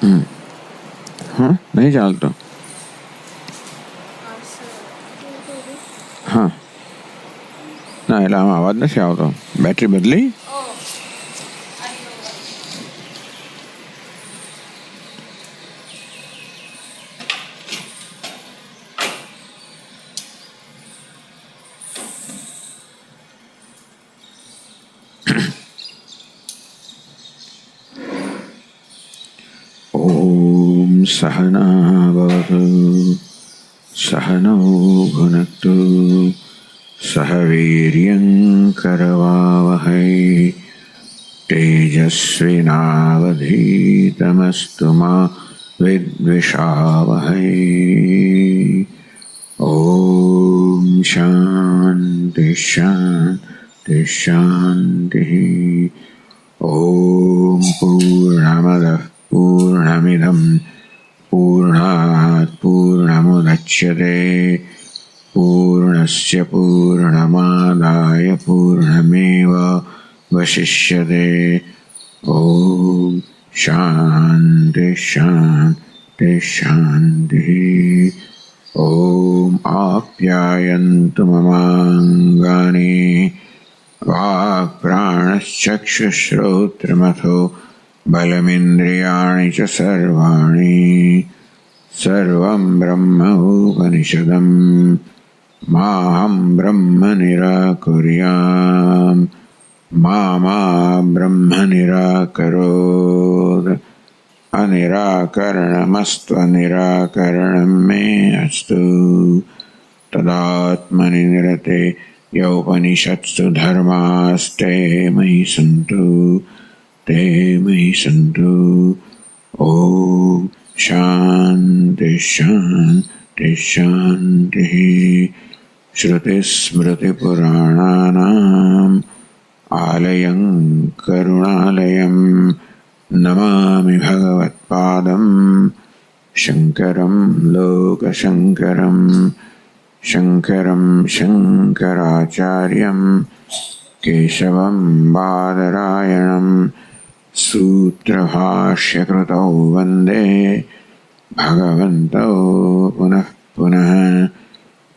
હા નહીં ચાલતો. હા ના એટલે આમાં અવાજ નથી આવતો. બેટરી બદલી? ઓમ સહના ભવતુ સહનૌ ભુનક્તુ સહ વીર્યં કરવાવહૈ तेजस्विनावधीतमस्तु मा विद्विषावहै. ओम शांति शांति शांति. ओम पूर्णमदः पूर्णमिदं पूर्णात् पूर्णमुदच्यते पूर्णस्य पूर्णमादाय पूर्णमेवावशिष्यते. ओम शांति शांति शांति. ओम आप्यायन्तु ममाङ्गानि वाक्प्राणश्चक्षुश्रोत्रमथो बलमिन्द्रियाणि च सर्वाणि सर्वं ब्रह्म उपनिषदं माहं ब्रह्म निराकुर्याम् मा ब्रह्म निराकरोत्. अनिराकरणमस्त्वनिराकरणं मे अस्तु. तदात्मनि निरते यौपनिषत्सु धर्मास्ते मयि सन्तु ते मयि सन्तु. ओम शांति शांति शांति. श्रुतिस्मृतिपुराणानाम् आलयं करुणालयं नमामि भगवत्पादं शङ्करं लोकशङ्करं शङ्करं शङ्कराचार्यं केशवं बादरायणं सूत्रभाष्यकृतौ वन्दे भगवन्तौ पुनः पुनः.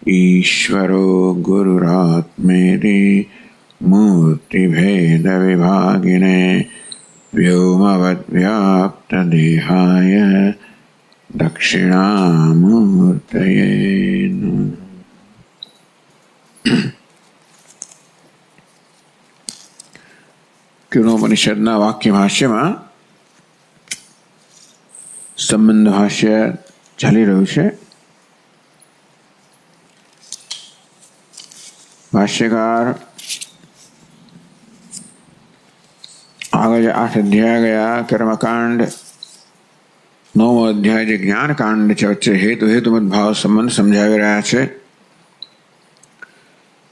ईश्वरो गुरुरात्मेति मूर्तिभेदविभागिने व्योमवद्व्याप्तदेहाय दक्षिणामूर्तये नमः. કેનોપનિષદના વાક્ય ભાષ્યમાં સંબંધ ભાષ્ય ચાલી રહ્યું છે. ભાષ્યકાર આગળ 8 અધ્યાય ગયા. કર્મકાંડ 9મો અધ્યાય જે જ્ઞાનકાંડ છે વચ્ચે હેતુ હેતુમત ભાવ સંબંધ સમજાવી રહ્યા છે.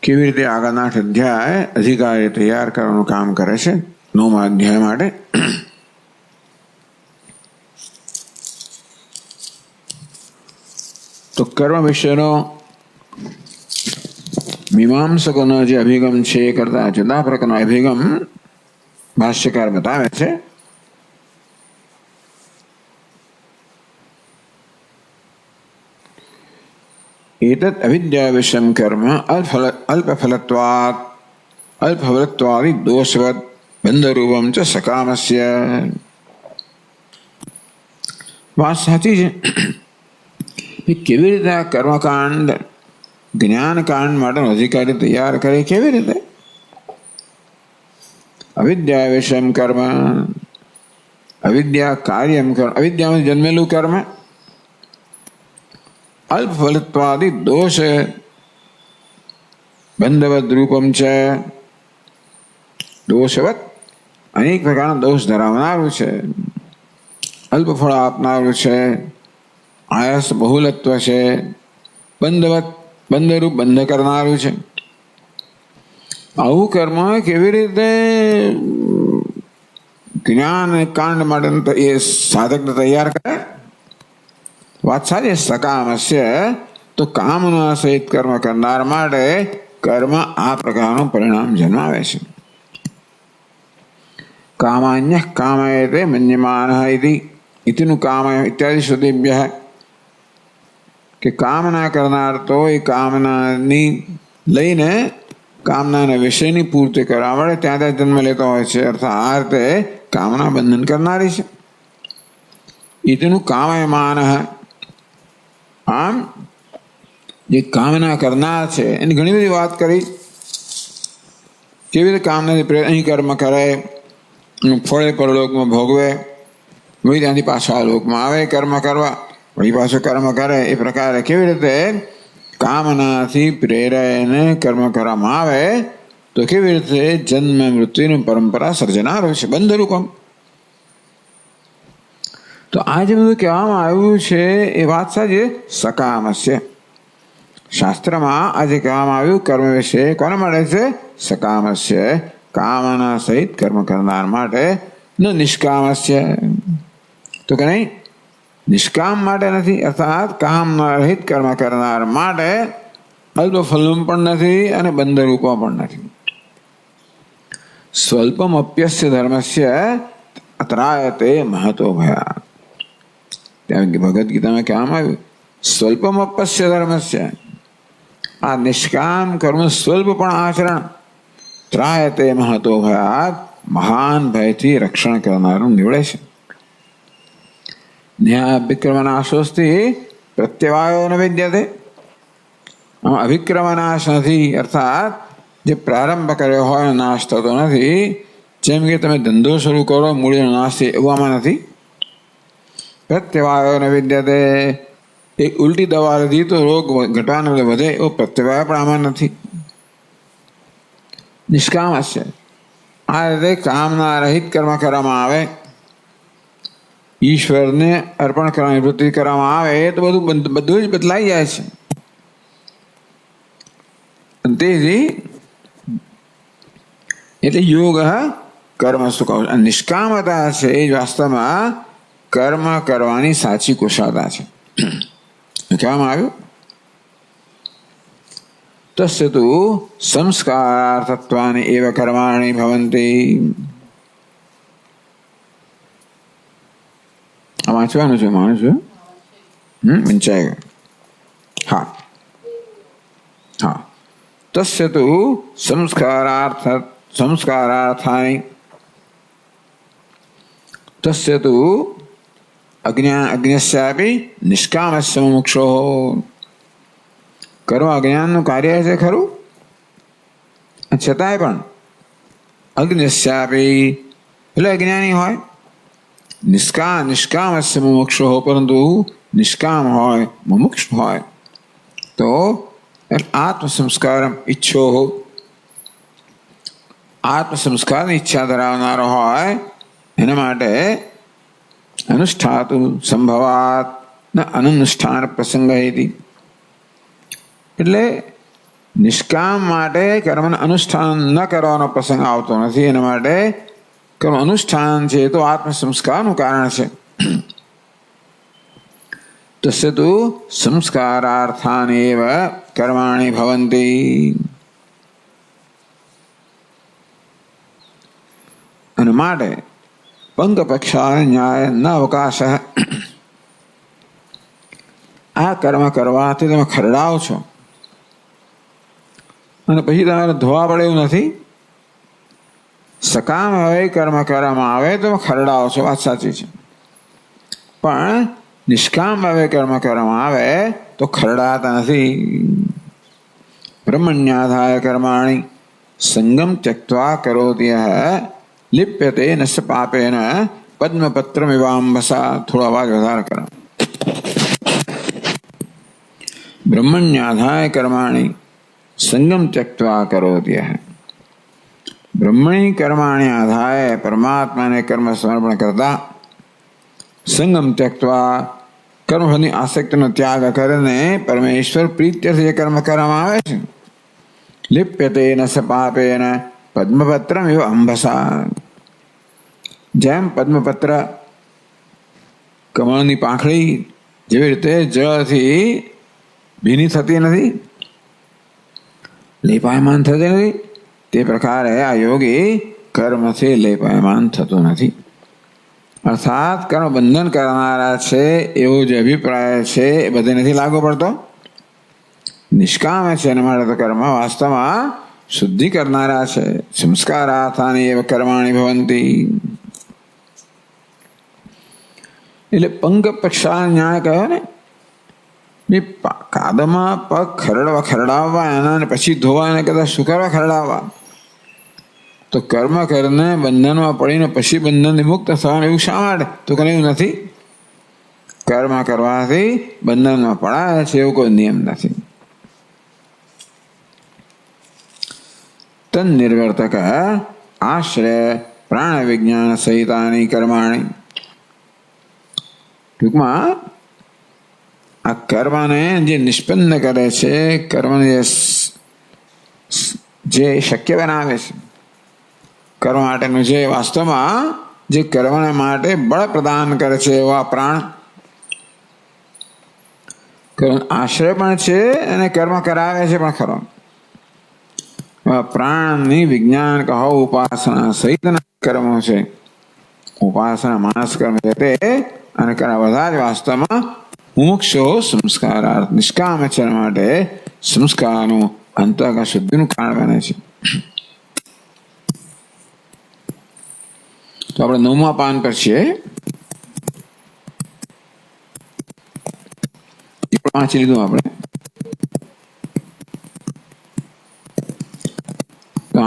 કેવી રીતે આગળના 8 અધ્યાય અધિકારી તૈયાર કરવાનું કામ કરે છે 9મા અધ્યાય માટે. તો કર્મ વિશેનો મીમાંસકોનો જે અભિગમ છે એ કરતા જુદા પ્રકારનો અભિગમ ભાષ્યકાર બતાવે છે. एतत् अविद्याविषयं कर्म अल्पफलत्वादि दोषवत् बंधरूपं च सकामस्य. बात साची है. केवी रीते कर्मकांड ज्ञानकांड માટે અધિકારી તૈયાર કરે કેવી રીતે? અવિદ્યાવિષયં કર્મ અવિદ્યા કાર્યમ કર્મ અવિદ્યામાં જન્મેલું કર્મ अल्पफलत्वादि दोष बंधवत रूपम च. दोषवत अनेक प्रकार दोष धरावनारू છે. अल्प फल आपनारू છે. आयस बहुलत्व છે. बंधवत बंधरूप बंध करनारू છે. આવું કર્મ કેવી રીતે જ્ઞાન કાંડ માટે એ સાધકને તૈયાર કરે? વાત સારી. સકામસ્ય તો કામના સહિત કર્મ કરનાર માટે કર્મ આ પ્રકારનું પરિણામ જન્માવે છે. કામાન્ય કામયતે મન્યમાનઃ ઇતિ इतिनु काम इत्यादि श्रुतिभ्यः કે કામના કરનાર તો એ કામનાની લઈને કામનાના વિષયની પૂર્તિ કરવા મળે ત્યાં ત્યાં જન્મ લેતો હોય છે, અર્થાત આ રીતે કામના બંધન કરનારી છે. ઇતિનું કામયમાન, આમ જે કામના કરનાર છે એની ઘણી બધી વાત કરી. કેવી રીતે કામનાથી પ્રેર અહીં કર્મ કરે, ફળે પરલોકમાં ભોગવે, વળી ત્યાંથી પાછા લોકમાં આવે કર્મ કરવા, વળી પાછું કર્મ કરે. એ પ્રકારે કેવી રીતે કામનાથી પ્રેરાઈને કર્મ કરવામાં આવે તો કેવી રીતે જન્મ મૃત્યુની પરંપરા સર્જનાર હોય છે, બંધરૂપમ. તો આ જે બધું કહેવામાં આવ્યું છે એ વાત સાચી, સકામસ્ય. શાસ્ત્રમાં આજે કહેવામાં આવ્યું કર્મ વિશે કોને મળે છે? સકામસ્ય, કામના સહિત કર્મ કરનાર માટે. ન નિષ્કામસ્ય, તો કે નહીં, નિષ્કામ માટે નથી, અર્થાત કામ રહિત કર્મ કરનાર માટે અલ્પ ફલમ પણ નથી અને બંધરૂપો પણ નથી. સ્વલ્પમ અપ્યસ્ય ધર્મસ્ય ત્રાયતે મહતો ભયા. ત્યાં ભગવદ્ ગીતામાં કહેવામાં આવ્યું સ્વલ્પમ અપ્યસ્ય ધર્મસ્ય, આ નિષ્કામ કર્મ સ્વલ્પ પણ આચરણ ત્રાયતે મહતો ભયા, મહાન ભયથી રક્ષણ કરનારું નીવડે છે. અભિક્રમનાશોસ્થી પ્રત્યવાયો ન વિદ્યતે. અભિક્રમનાશ નથી, અર્થાત જે પ્રારંભ કર્યો હોય નાશ થતો નથી. જેમ કે તમે ધંધો શરૂ કરો મૂળીનો નાશ થાય એવું આમાં નથી. પ્રત્યવાયો ન વિદ્યતે, એક ઉલટી દવા લીધી તો રોગ ઘટવાનો વધે એવો પ્રત્યવાય પણ આમાં નથી. નિષ્કામ હશે, આ રીતે કામના રહિત કર્મ કરવામાં આવે, ઈશ્વરને અર્પણ કરવાની વૃત્તિ કરવામાં આવે તો બધું જ બદલાઈ જાય છે. તેથી એટલે યોગ કર્મ શું કહું, નિષ્કામતા છે એ વાસ્તવમાં કર્મ કરવાની સાચી કુશળતા છે. કહેવામાં આવ્યું તસ્ય તુ સંસ્કારાર્થત્વાનિ એવ કર્માણિ ભવન્તિ. વાંચવાનું છે, માનું છું, વંચાય ગયું. હા હા, તસ્ય તુ સંસ્કારાર્થાનિ, તસ્ય તુ અજ્ઞસ્યાપી નિષ્કામસ્ય મુમુક્ષો. કર્મ અજ્ઞાનનું કાર્ય છે ખરું, છતાંય પણ અજ્ઞસ્યાપી એટલે અજ્ઞાની હોય, નિષ્કામસ્ય મુમુક્ષો, પરંતુ નિષ્કામ હોય, મુમુક્ષ હોય તો આત્મસંસ્કાર ઈચ્છો, આત્મસંસ્કારની ઈચ્છા ધરાવનારો હોય એના માટે અનુષ્ઠાતુ સંભવાત ન અનુષ્ઠાન પ્રસંગ હતી. એટલે નિષ્કામ માટે કર્મનું અનુષ્ઠાન ન કરવાનો પ્રસંગ આવતો નથી. એના માટે કર્મ અનુષ્ઠાન છે તો આત્મસંસ્કારનું કારણ છે. તસ્ય તુ સંસ્કારાર્થાનેવ કર્માણિ ભવન્તિ. અને માટે પંગપક્ષા ન્યાય ન અવકાશ. આ કર્મ કરવાથી તમે ખરડાવ છો અને પછી તમારે ધોવા પડે એવું નથી. સકામ હવે કર્મ કરવામાં આવે તો ખરડાવ છો, વાત સાચી છે, પણ નિષ્કામ ભાવે કર્મ કરવામાં આવે તો ખરડાતા નથી. બ્રહ્મણ્યાધાય કર્માણિ સંગમ ત્યક્ત્વા કરોતિ લિપ્યતે ન સ પાપેન પદ્મપત્રમિવાંબસા. થોડો અવાજ વધારે કરો. બ્રહ્મણ્યાધાય કર્માણિ સંગમ ત્યક્ત્વા કરોતિ. બ્રહ્મણી કર્માણી આધાય, પરમાત્માને કર્મ સમર્પણ કરતા, સંગમ ત્યક્ત્વા કર્મફળની આસક્તિનો ત્યાગ કરીને પરમેશ્વર પ્રીત્યર્થ જે કર્મ કરવામાં આવે છે, લિપ્યતે ન સ પાપેન પદ્મપત્રમ એવ અંબસા. જેમ પદ્મપત્ર કમળની પાંખડી જેવી રીતે જળથી ભીની થતી નથી, લેપાયમાન થતી નથી, તે પ્રકારે આ યોગી કર્મથી લેપાયમાન થતો નથી. અર્થાત કર્મ બંધન કરનારા છે એવો જે અભિપ્રાય છે એ બધે નથી લાગુ પડતો. નિષ્કામ છે એના માટે તો કર્મ વાસ્તવમાં શુદ્ધિ કરનારા છે. સંસ્કારાથાની એવ કર્માણી ભવંતી. એટલે પંગ પક્ષા ન્યાય કહ્યો ને, કાદમાં પગ ખરડાવવા એના પછી ધોવા એને કદાચ શું કરવા ખરડાવવા? તો કર્મ કરીને બંધનમાં પડીને પછી બંધનથી મુક્ત થવાનું એવું શા માટે? તો કઈ એવું નથી. કર્મ કરવાથી બંધનમાં પડાય છે એવું કોઈ નિયમ નથી. તન નિર્વર્તક આશ્રય પ્રાણ વિજ્ઞાન સહિતાની કર્માણી. ટૂંકમાં આ કર્મને જે નિષ્પન્ન કરે છે, કર્મને જે શક્ય બનાવે છે, કર્મ માટેનું જે વાસ્તવમાં જે કર્મ માટે બળ પ્રદાન કરે છે એવા પ્રાણ આશ્રય પણ છે અને કર્મ કરાવે છે પણ ખરો. પ્રાણની વિજ્ઞાન કહો ઉપાસના સહિતના કર્મો છે. ઉપાસના માનસ કર્મ છે તે અને બધા જ વાસ્તવમાં મુમુક્ષો સંસ્કારાર્થ નિષ્કામ છે માટે સંસ્કારનું અંતઃકરણ શુદ્ધિનું કારણ બને છે. તો આપણે 9મા પાન પર છીએ. વાંચી લીધું આપણે.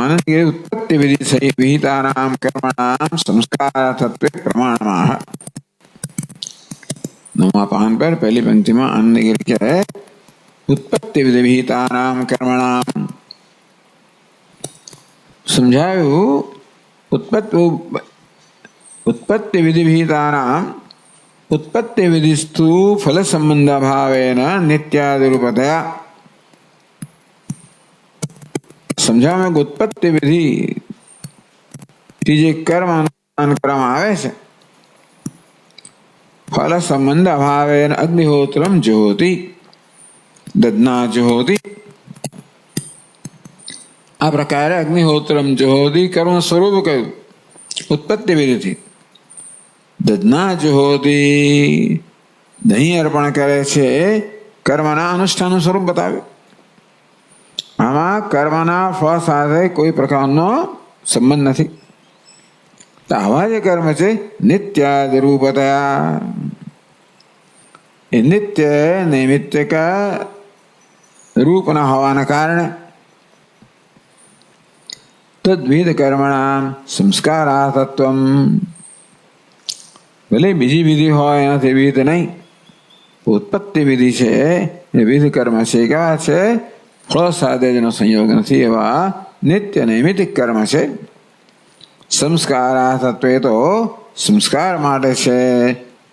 આનંદ ઉત્પત્તિ વિધિ સહિત વિહિતાનામ કર્મણામ સંસ્કારત્વે પ્રમાણમાં. 9મા પાન પર પહેલી પંક્તિમાં આનંદગીરી क्या है? उत्पत्ति विधि विहितानाम कर्मणाम. समझाયું उत्पत्ति विधि विहितानाम उत्पत्ति विधिस्तु फल संबंध भावेन नित्यादिरूपतया. સમજાવવામાં ઉત્પત્તિ વિધિ જે કર્મ અનુષ્ઠાન કરવામાં આવે છે ફલ સંબંધ અભાવે અગ્નિહોત્રમ જ્યોતિ દદના જ્યોતિ. આ પ્રકારે અગ્નિહોત્રમ જ્યોતિ કર્મ સ્વરૂપ કહ્યું ઉત્પત્તિ વિધિથી. દદના જ્યોતિ દહીં અર્પણ કરે છે કર્મના અનુષ્ઠાનનું સ્વરૂપ બતાવ્યું. આમાં કર્મના ફળ સાથે કોઈ પ્રકારનો સંબંધ નથી. તો આવા જે કર્મ છે નિત્યાદિ રૂપતયા એ નિત્ય નૈમિત્તિક રૂપના હોવાના કારણે તદ્વિધ કર્મણા સંસ્કારાર્થત્વમ. ભલે બીજી વિધિ હોય એનાથી વિધ નહીં. ઉત્પત્તિ વિધિ છે એ વિધ કર્મ છે. કેવા છે? ફળ સાથે જેનો સંયોગ નથી એવા નિત્ય નૈમિતિક કર્મ છે. સંસ્કારાર્થત્વે તો સંસ્કાર માટે છે,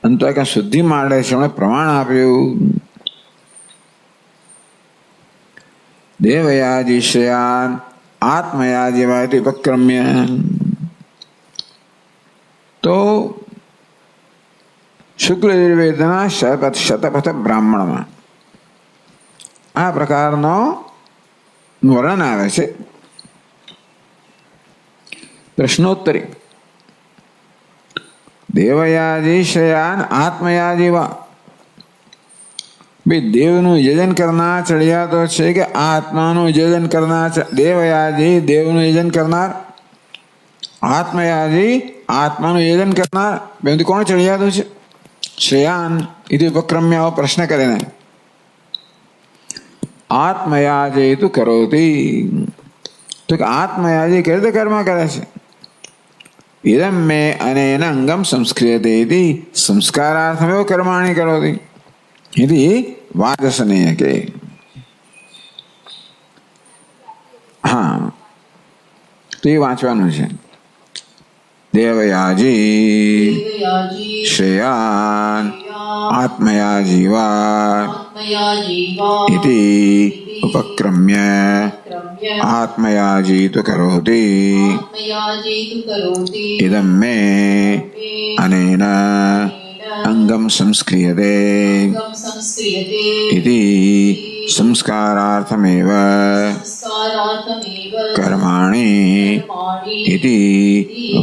અંતઃકરણ શુદ્ધિ માટે છે. એમણે પ્રમાણ આપ્યું. દેવયાજીશ્રયાન આત્મયાજીવાયથી ઉપક્રમ્ય. તો શુક્લ નિર્વેદના શતપથ બ્રાહ્મણમાં આ પ્રકારનો વર્ણન આવે છે. પ્રશ્નોત્તરી દેવયાજી શ્રેયાન આત્મયાજીવા. ભાઈ દેવનું યજન કરનાર ચડિયાતો છે કે આત્માનું યજન કરનાર? દેવયાજી દેવનું યજન કરનાર, આત્મયાજી આત્માનું યજન કરનાર. બેમાંથી કોણ ચડિયાતું છે? શ્રેયાન ઇતિ ઉપક્રમ્ય. પ્રશ્ન કરીને આત્મયાજી તું કરોતી. તો કે આત્મયાજી કઈ રીતે કર્મ કરે છે? ઇદમ મે અનેન અંગમ સંસ્ક્રિયતે ઇતિ સંસ્કારાર્થમેવ કર્માણિ કરોતિ ઇતિ વાદસનેય કે. હા, તો એ વાંચવાનું છે. દેવયાજી શ્રેયાન આત્મયાજીવા इति उपक्रम्य आत्मयाजी तो करोति इदं मे अनेन अंगम संस्क्रियते इति संस्कारार्थमेव संस्कारार्थमेव कर्माणि कर्माणि इति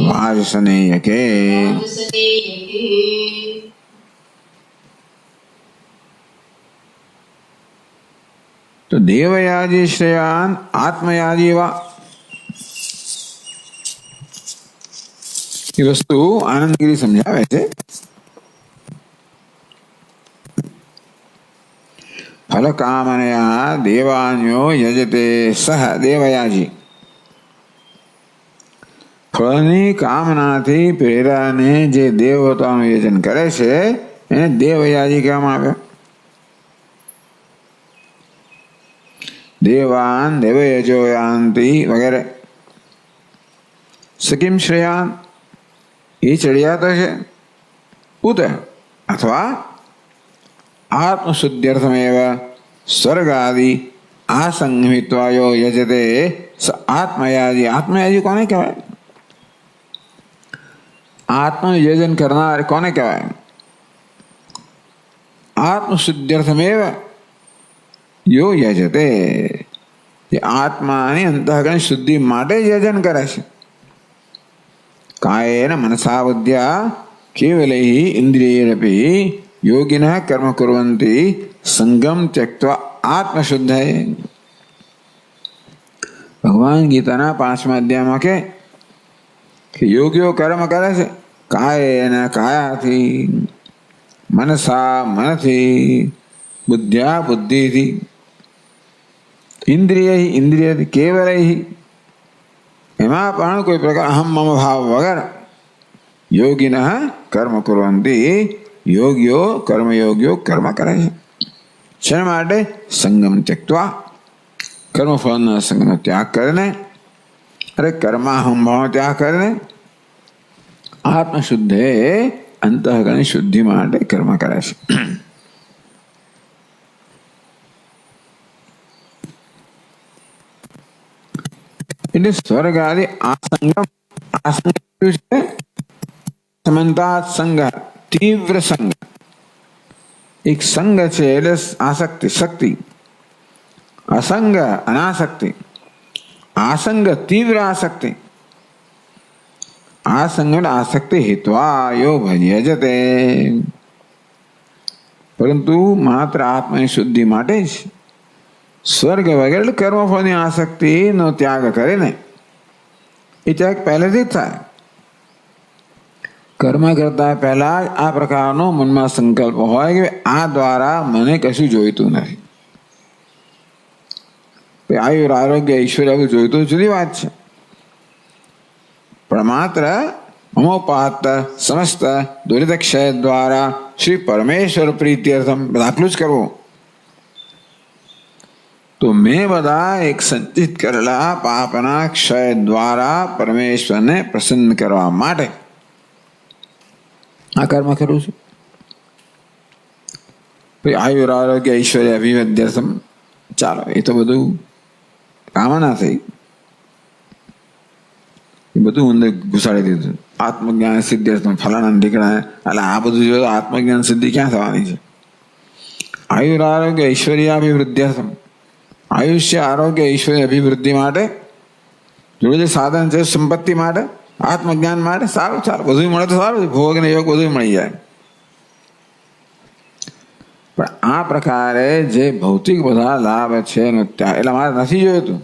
वाजसनेयके। वाजसनेयके। तो देवयाजी श्रेयान आत्मयाजी वा, ये वस्तु आनंदगिरी समझावे છે. फल कामनया देवान्यो यजते सह देवयाजी. ફળની કામનાથી પ્રેરાને જે દેવતાનું યજન કરે છે એને દેવયાજી કહેવામાં આવે. દેવાન દેવયજોયાંતિ વગેરે. સકિમ શ્રેયાન એ ચડિયાતો છે ઉત અથવા આત્મશુદ્ધ્યર્થમેવ સ્વર્ગાદિ આસંહિત્વાયો યજતે સ આત્મયાજી. આત્મયાજી કોને કહેવાય? આત્મયજન કરનાર કોને કહેવાય? આત્મશુદ્ધ્યર્થમેવ યો યજતે, જે આત્માની અંતઃકરણ શુદ્ધિ માટે યજન કરે છે. કાયેન મનસા બુદ્ધ્યા કેવલૈ ઇન્દ્રિયૈરપી યોગિનઃ કર્મ કુર્વન્તિ સંગમ ત્યક્ત્વા આત્મશુદ્ધયે. ભગવાન ગીતાના 5મા અધ્યાયમાં કે યોગીઓ કર્મ કરે છે કાયેન કાયાથી, મનસા મનથી, બુદ્ધ્યા બુદ્ધિથી, ઇન્દ્રિય ઇન્દ્રિયથી, કેવલૈ એમાં પણ કોઈ પ્રકાર અહમ મમ ભાવ વગર યોગિનઃ કર્મ કુર્વન્તિ, યોગીઓ કર્મયોગીઓ કર્મ કરે છે. શેના માટે? સંગમ ત્યક્ત્વા, કર્મફળના સંગનો ત્યાગ કરીને, અરે કર્માહમ ભાવનો ત્યાગ કરીને આત્મશુદ્ધે અંતઃકરણ શુદ્ધિ માટે કર્મ કરે છે. એટલે સ્વર્ગ આદિ આસંગમ, આસંગ છે સમંતાત સંગ, તીવ્ર સંગ. એક સંગ છે એટલે આસક્તિ શક્તિ, અસંગ અનાસક્તિ, આસંગ તીવ્ર આસક્તિ. આસંગ આસક્તિ હિત્વા યો ભજ્યજતે, પરંતુ માત્ર આત્માની શુદ્ધિ માટે જ સ્વર્ગ વગેરે કર્મફળની આસક્તિનો ત્યાગ કરીને, એ ત્યાગ પહેલેથી જ થાય. કર્મ કરતા પહેલા જ આ પ્રકારનો મનમાં સંકલ્પ હોય કે આ દ્વારા મને કશું જોઈતું નથી. આયુર આરોગ્ય ઈશ્વર આવું જોઈતું જુદી વાત છે, પણ માત્ર મમોપાત સમસ્ત દુરિતક્ષય દ્વારા શ્રી પરમેશ્વર પ્રીત્યર્થમ આટલું જ કરવું. તો મેં બધા એક સંચિત કરેલા પાપના ક્ષય દ્વારા પરમેશ્વરને પ્રસન્ન કરવા માટે આ કર્મ કરું છું. આયુર આરોગ્ય ઈશ્વર્ય અભિવદ્યર્થમ, ચાલો એ તો બધું કામના થઈ, એ બધું અંદર ઘુસાડી દીધું. આત્મજ્ઞાન સિદ્ધ્યર્થમ ફલાણા ઢીકણા, એટલે આ બધું જો આત્મજ્ઞાન સિદ્ધિ ક્યાં થવાની છે? આયુર આરોગ્ય ઈશ્વર્ય અભિવૃદ્ધ્યર્થમ, આયુષ્ય આરોગ્ય ઈશ્વર્ય અભિવૃદ્ધિ માટે જોડે જે સાધન છે સંપત્તિ માટે, આત્મજ્ઞાન માટે, સારું સારું બધું મળે તો સારું, ભોગ ને યોગ બધું મળી જાય. પણ આ પ્રકારે જે ભૌતિક બધા લાભ છે એનો ત્યાગ એટલે મારે નથી જોઈતું.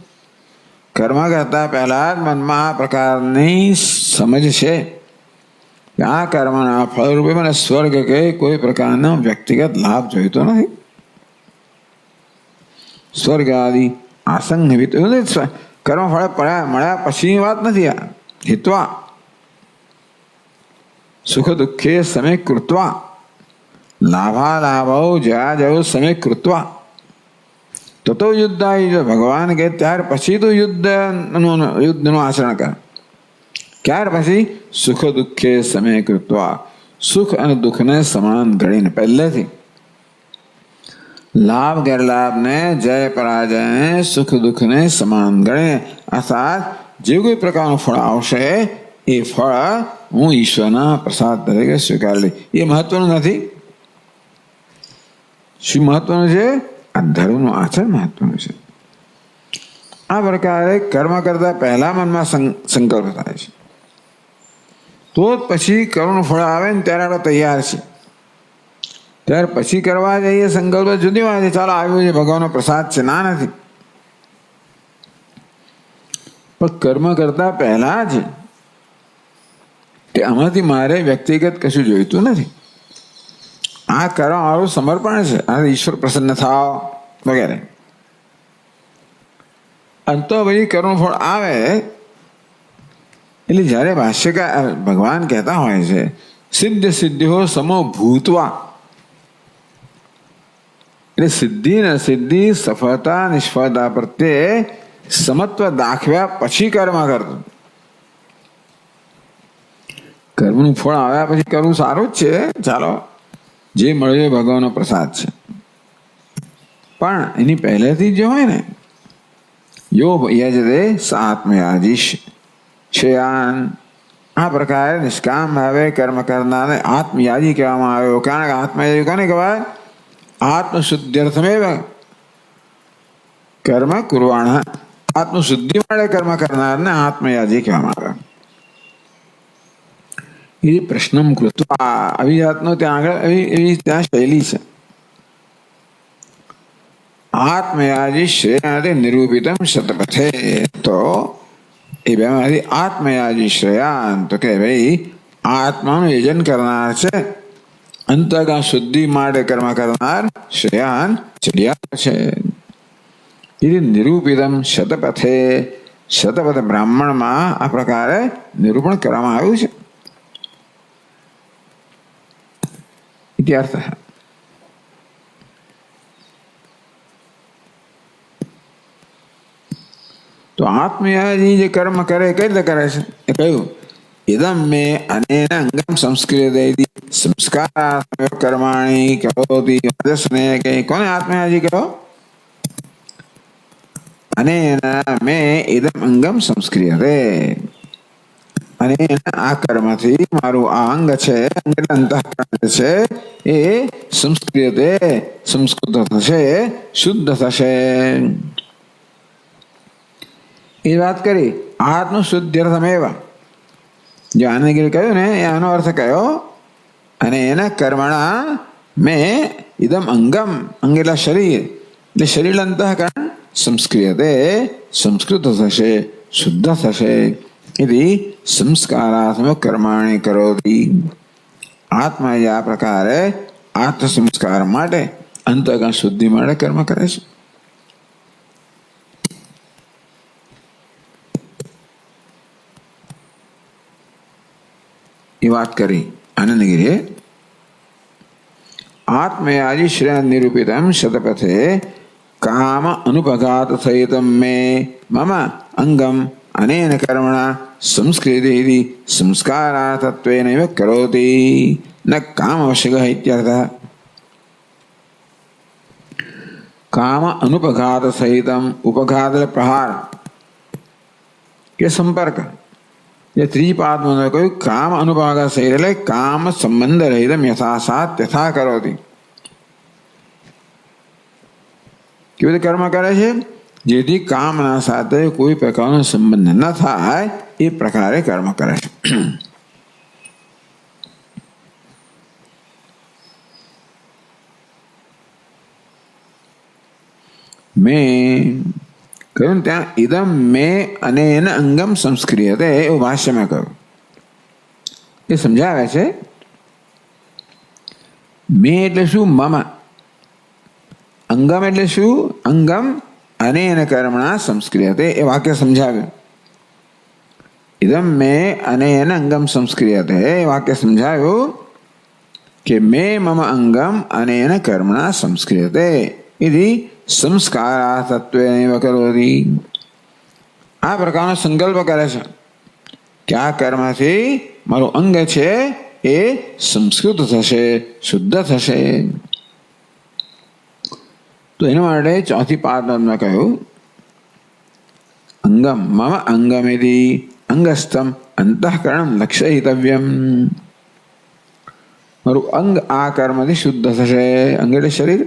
કર્મ કરતા પહેલા જ મનમાં આ પ્રકારની સમજ છે કે આ કર્મના ફળરૂપે મને સ્વર્ગ કે કોઈ પ્રકારનો વ્યક્તિગત લાભ જોઈતો નથી. સ્વર્ગ આદિ આસંગ કર્મ ફળ મળ્યા પછીની વાત નથી. આ હિત્વા સુખ દુઃખે સમય કૃત્વા, લાભાલાભો જ્યાં જવું સમય કૃત્વા તો યુદ્ધ આવી જાય. ભગવાન કે ત્યાર પછી તો યુદ્ધનું આચરણ કર. ત્યાર પછી સુખ દુઃખે સમય કૃત્વા, સુખ અને દુઃખને સમાન ગણીને પહેલેથી લાભ ગેરલાભને જય પરાજયને સુખ દુઃખને સમાન ગણીને, અર્થાત જે કોઈ પ્રકારનું ફળ આવશે એ ફળ હું ઈશ્વરના પ્રસાદ તરીકે સ્વીકારી લઈશ. એ મહત્વનું નથી. શું મહત્વનું છે? આ ધર્મનું આચરણ મહત્વનું છે. આ પ્રકારે કર્મ કરતા પહેલા મનમાં સંકલ્પ થાય છે, તો જ પછી કર્મનું ફળ આવે ને ત્યારે આપણે તૈયાર છીએ. ત્યાર પછી કરવા જઈએ સંકલ્પ જુદી વાત છે, ચાલો આવ્યું છે ભગવાનનો પ્રસાદ છે, ના નથી. પણ કર્મ કરતા પહેલા જ કે આમાંથી મારે વ્યક્તિગત કશું જોઈતું નથી, આ કરવા મારું સમર્પણ છે, આ ઈશ્વર પ્રસન્ન થાવ વગેરે. અંતો પછી કર્મ ફળ આવે એટલે જ્યારે ભાષ્યકાર ભગવાન કહેતા હોય છે સિદ્ધ સિદ્ધિઓ સમો ભૂતવા, એટલે સિદ્ધિ ને સિદ્ધિ, સફળતા નિષ્ફળતા પ્રત્યે સમત્વ દાખવ્યા પછી કર્મ કરતું. કર્મનું ફળ આવ્યા પછી કરવું સારું જ છે, ચાલો જે મળ્યો ભગવાનનો પ્રસાદ છે. પણ એની પહેલેથી જે હોય ને યો યજદે સાત્મયાજીશ શયાન, આ પ્રકારે નિષ્કામ ભાવે કર્મ કરનારને આત્મયાજી કહેવામાં આવ્યો. કારણ કે આત્મયાજી કોને કહેવાય? આત્મશુદ્ધ્યર્થમેવ કર્મ કુર્વાણ, આત્મશુદ્ધિ માટે કર્મ કરનારને આત્મયાજી કહેવામાં આવે. એ પ્રશ્નમ કૃત્વા આવી જાતનો ત્યાં આગળ એવી ત્યાં શૈલી છે. આત્મયાજી શ્રેયાથી નિરૂપિતમ શતપથે, તો એ બેમાંથી આત્મયાજી શ્રેયાન તો કે ભાઈ આત્માનું યજન કરનાર છે, અંતર્ગત શુદ્ધિ માટે કર્મ કરનાર શ્રેયાન ચડિયાતો છે. એ નિરૂપિતમ શતપથે, શતપથ બ્રાહ્મણમાં આ પ્રકારે નિરૂપણ કરવામાં આવ્યું છે. ઇત્યર્થ. તો આત્મયાજી જે કર્મ કરે કઈ રીતે કરે છે એ કહ્યું, ઇદમ મે અનેન અંગમ સંસ્કૃત સંસ્કાર કર્માણી કરોતિ વદસને, કે કોને આત્મયાજી કહો? અનેન મે ઇદમ અંગમ સંસ્ક્રિયતે, અને આ કર્મથી મારું આ અંગ છે, અંતઃકરણ છે, એ સંસ્કૃતે સંસ્કૃત થશે, શુદ્ધ થશે. એ વાત કરી આત્મ શુદ્ધ્યર્થમેવ, જે આનંદગીરી કહ્યું ને એ આનો અર્થ કયો, અને એના કર્મણા મેં ઇદમ અંગમ, અંગ એટલે શરીર, એટલે શરીર અંતઃકરણ સંસ્ક્રિયતે સંસ્કૃત થશે, શુદ્ધ થશે. इति संस्कारात्मक कर्माणि करोति. आत्मा આ પ્રકારે આત્મ સંસ્કાર માટે અંતઃકરણ શુદ્ધિ માટે કર્મ કરે છે. એ વાત કરી આનંદગીરીએ. આત્મયાજી શ્રેય નિરૂપિતમ શતપથે કામ અનુપઘાત સહિતમ મે મમ અંગમ અનેન કર્મણા સંસ્કૃતિ સંસ્કારાર્થત્વેનૈવ કરોતિ ન કામ આવશ્યકः ઇત્યર્થः. કામ અનુપઘાત સહિતમ, ઉપઘાત પ્રહાર કે સંપર્ક, જે ત્રીજી પાદમાં કહ્યું કામ અનુપઘાત સહિત એટલે કામ સંબંધ રહિતમ યથા સાત તથા કરોતિ. કેવી રીતે કર્મ કરે છે? જેથી કામના સાથે કોઈ પ્રકારનો સંબંધ ન થાય એ પ્રકારે કર્મ કરે છે. મેં કહ્યું ત્યાં ઇદમ મે અને એના અંગમ સંસ્ક્રિયતે, એવું ભાષ્યમાં કહ્યું. એ સમજાવે છે મે એટલે શું? મમ. અંગમ એટલે શું? અંગમ અને એના કર્મણા સંસ્ક્રિયતે, એ વાક્ય સમજાવ્યું. ઇદમ મે અને એના અંગમ સંસ્ક્રિયતે, એ વાક્ય સમજાવ્યું કે મે મમ અંગમ અને એના કર્મણા સંસ્ક્રિયતે ઇતિ સંસ્કારાર્થત્વેનૈવ કરોતિ. આ પ્રકારનો સંકલ્પ કરે છે કે આ કર્મથી મારું અંગ છે એ સંસ્કૃત થશે, શુદ્ધ થશે. તો એના માટે ચોથી પાદમાં કહ્યું અંગમ મમ અંગમિતિ અંગસ્થમ અંતઃકરણ લક્ષયિતવ્યમ. મારું અંગ આ કર્મથી શુદ્ધ થશે. અંગ એટલે શરીર,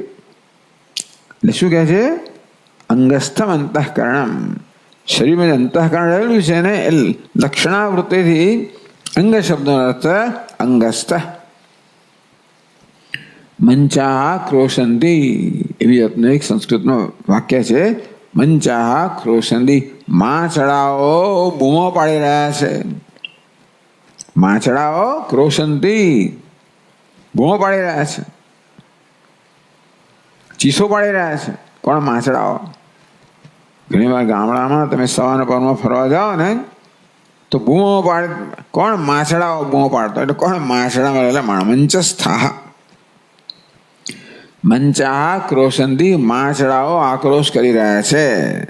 એટલે શું કહે છે? અંગસ્થમ અંતઃકરણમ. શરીરમાં જે અંતઃકરણ રહેલું છે ને એ લક્ષણાવૃત્તિથી અંગ શબ્દનો અર્થ અંગસ્થ. મંચાહ ક્રોશંતી એવી જાતનું એક સંસ્કૃતનું વાક્ય છે. મંચાહ ક્રોશંતી. માછડાઓ બૂમો પાડી રહ્યા છે. માછડાઓ ક્રોશંતી બૂમો પાડી રહ્યા છે, ચીસો પાડી રહ્યા છે. કોણ? માછડાઓ. ઘણી વાર ગામડામાં તમે સવારના પરમાં ફરવા જાઓ ને તો બૂમો પાડે. કોણ? માછડાઓ બૂમો પાડતો. એટલે કોણ? માછડામાં રહેલા મંચસ્થા. મંચાહ ક્રોશંતી. માછડાઓ આક્રોશ કરી રહ્યા છે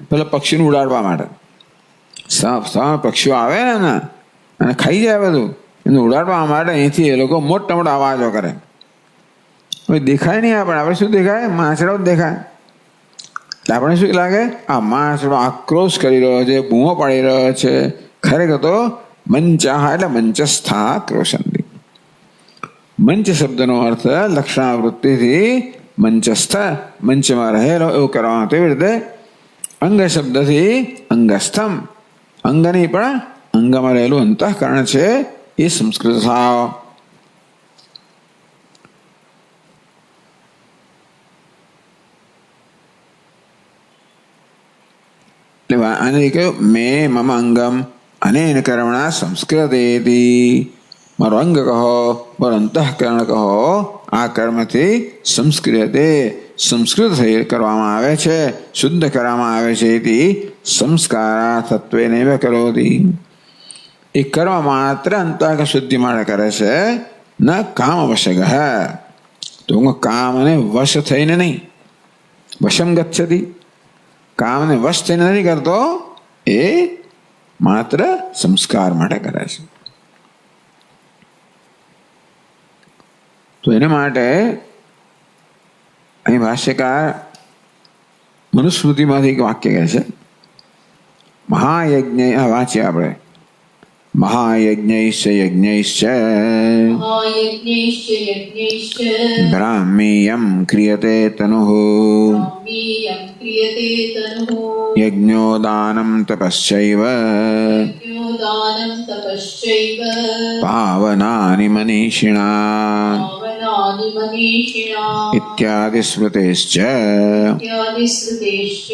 પેલા પક્ષીને ઉડાડવા માટે. પક્ષીઓ આવે ને અને ખાઈ જાય બધું, એને ઉડાડવા માટે અહીંથી એ લોકો મોટા મોટા અવાજો કરે. હવે દેખાય નહીં આપણે. આપણે શું દેખાય? માછડો જ દેખાય. એટલે આપણે શું લાગે? આ માછડો આક્રોશ કરી રહ્યો છે, બૂમો પાડી રહ્યો છે. ખરેખર તો મંચાહ એટલે મંચસ્થા ક્રોશંતી. મંચ શબ્દનો અર્થ લક્ષણાવૃત્તિથી મંચસ્થ, મંચમાં રહેલો એવું કરવાનું. તેવી રીતે અંગ શબ્દથી અંગસ્થમ. અંગની પણ અંગમાં રહેલું અંતઃકરણ છે એ સંસ્કૃત થાવ. આને કહ્યું મેં મમ અંગમ અનેન કર્મણા સંસ્કૃતેતી. મારો અંગ કહો, મારો અંતઃકરણ કહો, આ કર્મથી સંસ્કૃતે સંસ્કૃત કરવામાં આવે છે, શુદ્ધ કરવામાં આવે છે. એથી સંસ્કારા તત્વે નૈવ કરોતી. એ કર્મ માત્ર અંતઃકરણ શુદ્ધિ માટે કરે છે, ન કામ વશક. તો હું કામને વશ થઈને નહીં, વશમ ગચ્છતિ. કામને વશ થઈને નથી કરતો, એ માત્ર સંસ્કાર માટે કરે છે. તો એના માટે અહીં ભાષ્યકાર મનુસ્મૃતિમાંથી એક વાક્ય કહે છે. મહાયજ્ઞ વાંચીએ આપણે. મહાયજ્ઞૈશ્ચ યજ્ઞૈશ્ચ મહાયજ્ઞૈશ્ચ યજ્ઞૈશ્ચ બ્રાહ્મીયં ક્રિયતે તનુઃ બ્રાહ્મીયં ક્રિયતે તનુઃ યજ્ઞોદાનં તપશ્ચૈવ યજ્ઞોદાનં તપશ્ચૈવ પાવનાનિ મનીષિણા પાવનાનિ મનીષિણા ઇત્યાદિ સ્મૃતિશ્ચ. ઇત્યાદિ શ્રુતિશ્ચ.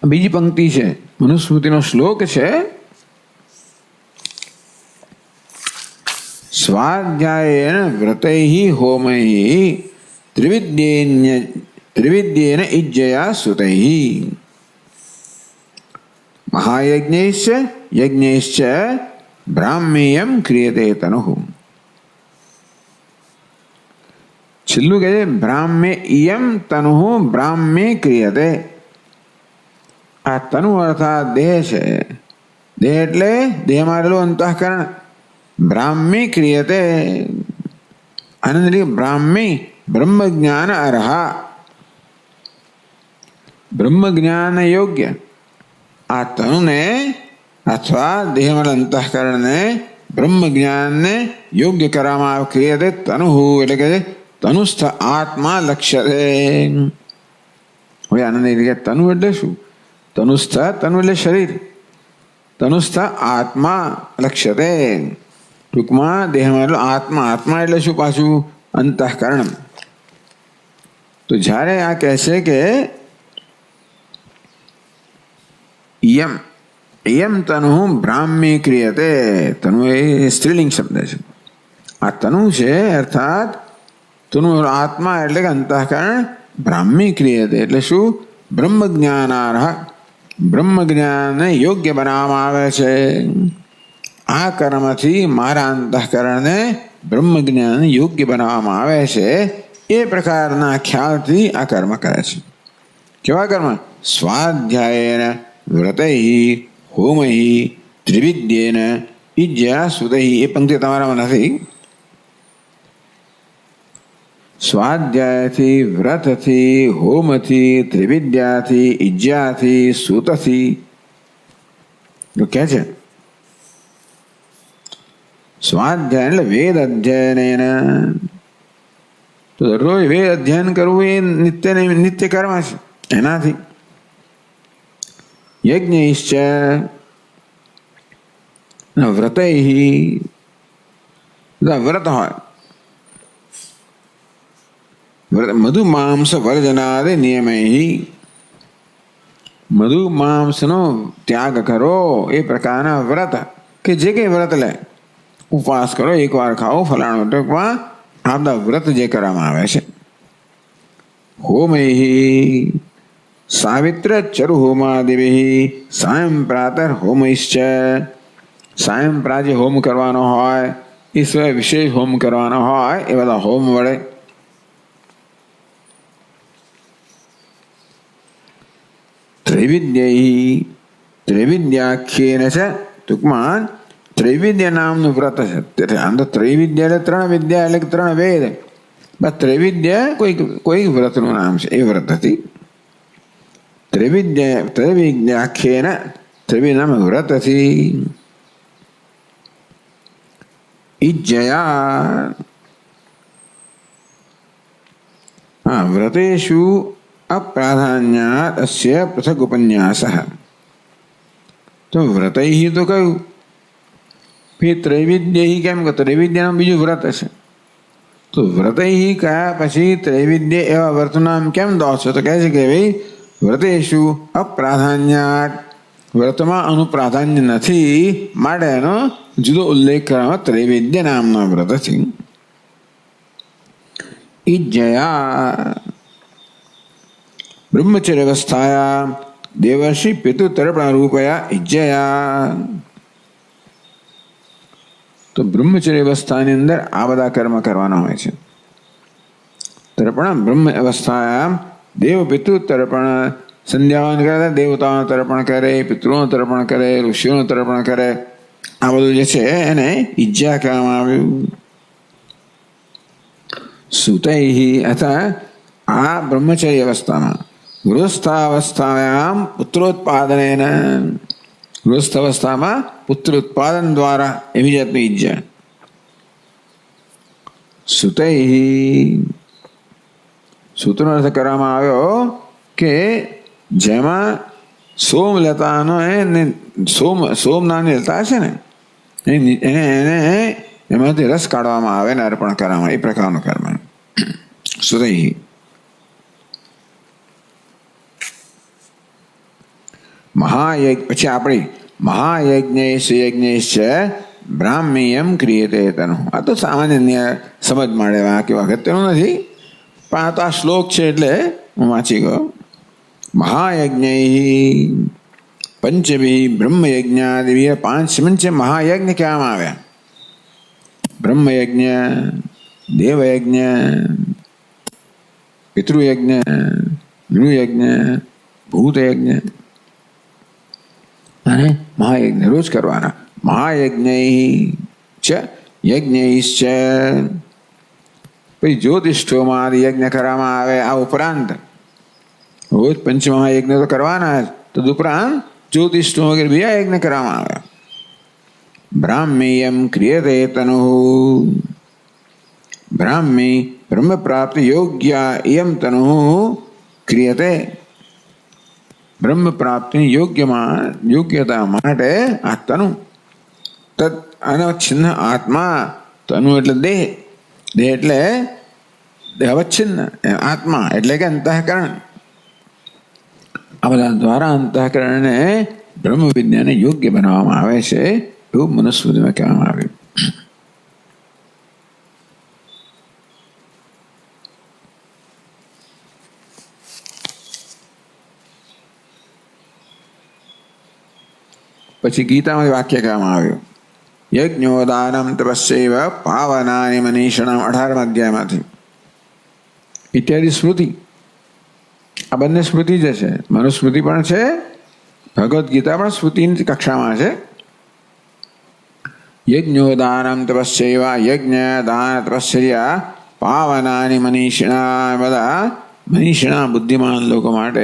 બીજી પંક્તિ છે, મનુસ્મૃતિનો શ્લોક છે. સ્વાધ્યાયેન વ્રતૈઃ હોમૈઃ ત્રિવિદ્યેન ઇજ્જયા સુતૈઃ મહાયજ્ઞૈશ્ચ યજ્ઞૈશ્ચ બ્રાહ્મીયં ક્રિયતે તનુઃ. છેલ્લું કહે છે બ્રાહ્મ્યયં તનુઃ બ્રાહ્મ્ય ક્રિયતે. આ તનુ અર્થાત દેહ છે. દેહ એટલે દેહમાં રહેલું અંતઃકરણ. બ્રાહ્મી ક્રિયતે. આનંદ બ્રાહ્મી બ્રહ્મ જ્ઞાન અર્હા. બ્રહ્મ જ્ઞાન યોગ્ય આ તનુને અથવા દેહમાં અંતઃકરણને બ્રહ્મ જ્ઞાનને યોગ્ય કરવામાં આવે. ક્રિયતે તનુ એટલે કે તનુસ્થ આત્મા લક્ષ્યતે. હવે આનંદ તનુ એટલે શું? તનુસ્થ, તનુ એટલે શરીર. તનુસ્થ આત્મા લક્ષ્યતે. ટૂંકમાં દેહમાં આત્મા. આત્મા એટલે શું પાછું? અંતઃકરણ. તો જ્યારે આ કહે છે કે યમ યમ તનુ બ્રાહ્મી ક્રિયતે. તનુ એ સ્ત્રીલિંગ શબ્દ છે. આ તનુ છે અર્થાત તનુ આત્મા એટલે કે અંતઃકરણ. બ્રાહ્મી ક્રિયતે એટલે શું? બ્રહ્મ જ્ઞાનાર્હ. બ્રહ્મ જ્ઞાનને યોગ્ય બનાવવામાં આવે છે. આ કર્મથી મારા અંતઃકરણને બ્રહ્મ જ્ઞાન યોગ્ય બનાવવામાં આવે છે. એ પ્રકારના ખ્યાલથી આ કર્મ કરે છે. કેવા કર્મ? સ્વાધ્યાયેન વ્રતૈઃ હોમૈઃ ત્રિવિદ્યેન ઇજ્જયા સુતૈઃ. એ પંક્તિ તમારામાં નથી. સ્વાધ્યાયથી, વ્રતથી, હોમથી, ત્રિવિદ્યાથી, ઇજ્જાથી, સૂતથી કે છે. સ્વાધ્યાય એટલે વેદ અધ્યયન. તો દરરોજ વેદ અધ્યયન કરવું એ નિત્ય કર્મ છે. એનાથી યજ્ઞૈશ્ચ વ્રતૈ, વ્રત હોય, મધુ માંસ વર્જનાદિ નિયમૈ, મધુ માંસનો ત્યાગ કરો એ પ્રકારના વ્રત કે જે કંઈ વ્રત લે, ઉપવાસ કરો, એકવાર ખાઓ, ફલાણું ટકવા, આ બધા વ્રત જે કરવામાં આવે છે. હોમૈ સાવિત્ર ચરુ હોમાદિભિ સાયં પ્રાતર હોમૈશ્ચ, સાયં પ્રાજે હોમ કરવાનો હોય, એ સિવાય વિશેષ હોમ કરવાનો હોય એ બધા હોમ વડે. ત્રૈવિધ્યૈ, ત્રૈવિધ્યાખ્યેન છે, ટૂંકમાં ત્રૈવિધ્ય નામનું વ્રત છે. આમ તો ત્રૈવિધ્ય એટલે 3 વિદ્યા એટલે 3 વેદ, બસ ત્રૈવિધ્ય કોઈ વ્રતનું નામ છે. એ વ્રત હતી ત્રૈવિધ્યાખ્યેન, ત્રૈવિધ્ય નામ વ્રત હતી. ઇજ્જયા, વ્રતેષુ અપ્રાધાન્યાત અસ્ય પૃથક ઉપન્યાસઃ. તો વ્રતૈ તો કયું ફી ત્રૈવિધ્ય, કેમ કે ત્રૈવિધ્યનું બીજું વ્રત છે. તો વ્રતૈ કયા પછી ત્રૈવિધ્ય એવા વ્રતનું નામ કેમ દો છો? તો કહે છે કે ભાઈ વ્રતેષુ અપ્રાધાન્યાત, વ્રતમાં અનુપ્રાધાન્ય નથી માટે એનો જુદો ઉલ્લેખ કરવામાં ત્રૈવિધ્ય નામના વ્રત છે. ઇજ્જયા બ્રહ્મચર્ય અવસ્થાયા દેવર્ષિ પિતૃતર્પણ રૂપયા ઇજ્જયા. તો બ્રહ્મચર્ય અવસ્થાની અંદર આ બધા કર્મ કરવાના હોય છે. તર્પણ બ્રહ્મ અવસ્થાયા દેવ પિતૃ તર્પણ, સંધ્યાવન કરે, દેવતાઓનું તર્પણ કરે, પિતૃઓનું તર્પણ કરે, ઋષિઓનું તર્પણ કરે, આ બધું જે છે એને ઇજ્જા કહેવામાં આવ્યું. સુતૈ અથવા આ બ્રહ્મચર્ય અવસ્થામાં ગૃહસ્થાવસ્થાયામ પુત્રોત્પાદનેન, ગૃહસ્થ અવસ્થામાં પુત્ર ઉત્પાદન દ્વારા એવી જાતની ઇજ્જા. સુતૈ, સૂત્રનો અર્થ કરવામાં આવ્યો કે જેમાં સોમલતાનો સોમ નામની લતા છે ને એને એમાંથી રસ કાઢવામાં આવે ને અર્પણ કરવામાં, એ પ્રકારનું કર્મ. સુતૈ મહાયજ્ઞ, પછી આપણી મહાયજ્ઞૈશ્ચ બ્રાહ્મ્યમ ક્રિયતે તનુ. આ તો સામાન્ય સમજ મળે, આ કે અગત્યનું નથી, પણ આ તો આ શ્લોક છે એટલે હું વાંચી ગયો. મહાયજ્ઞૈ પંચભી બ્રહ્મયજ્ઞાદિભ્ય, 5 પંચ મહાયજ્ઞ કહેવામાં આવ્યા. બ્રહ્મયજ્ઞ, દેવયજ્ઞ, પિતૃયજ્ઞ, નૃયજ્ઞ, ભૂતયજ્ઞ અને મહાયજ્ઞ રોજ કરવાના. મહાયજ્ઞૈ ચ યજ્ઞૈશ્ચ, પછી જ્યોતિષ્ઠોમાં યજ્ઞ કરવામાં આવે. આ ઉપરાંત રોજ પંચમહાયજ્ઞ તો કરવાના, તદુપરાંત જ્યોતિષ્ઠો વગેરે બીજા યજ્ઞ કરવામાં આવે. બ્રાહ્મ્યમ ક્રિયતે તનુ, બ્રાહ્મી બ્રહ્મ પ્રાપ્તિ યોગ્ય ઇયમ તનુ ક્રિયતે. બ્રહ્મ પ્રાપ્તિની યોગ્યતા માટે આ તનુ, તદ અનવચ્છિન્ન આત્મા, તનુ એટલે દેહ, દેહ એટલે અવચ્છિન્ન, આત્મા એટલે કે અંતઃકરણ. આ બધા દ્વારા અંતઃકરણને બ્રહ્મ વિદ્યાને યોગ્ય બનાવવામાં આવે છે, એવું મનુસ્મૃતિમાં કહેવામાં આવ્યું. પછી ગીતામાં વાક્ય કહેવામાં આવ્યું, યજ્ઞોદાનમ તપસ્યૈવ પાવનાની મનીષણામ, 18મા અધ્યાયમાંથી. ઇત્યાદિ સ્મૃતિ, આ બંને સ્મૃતિ જે છે, મનુસ્મૃતિ પણ છે, ભગવદ્ ગીતા પણ સ્મૃતિની કક્ષામાં છે. યજ્ઞોદાનમ તપસ્યૈવ, યજ્ઞ દાન તપસ્યા પાવનાની મનીષિણા, બધા મનીષિણા બુદ્ધિમાન લોકો માટે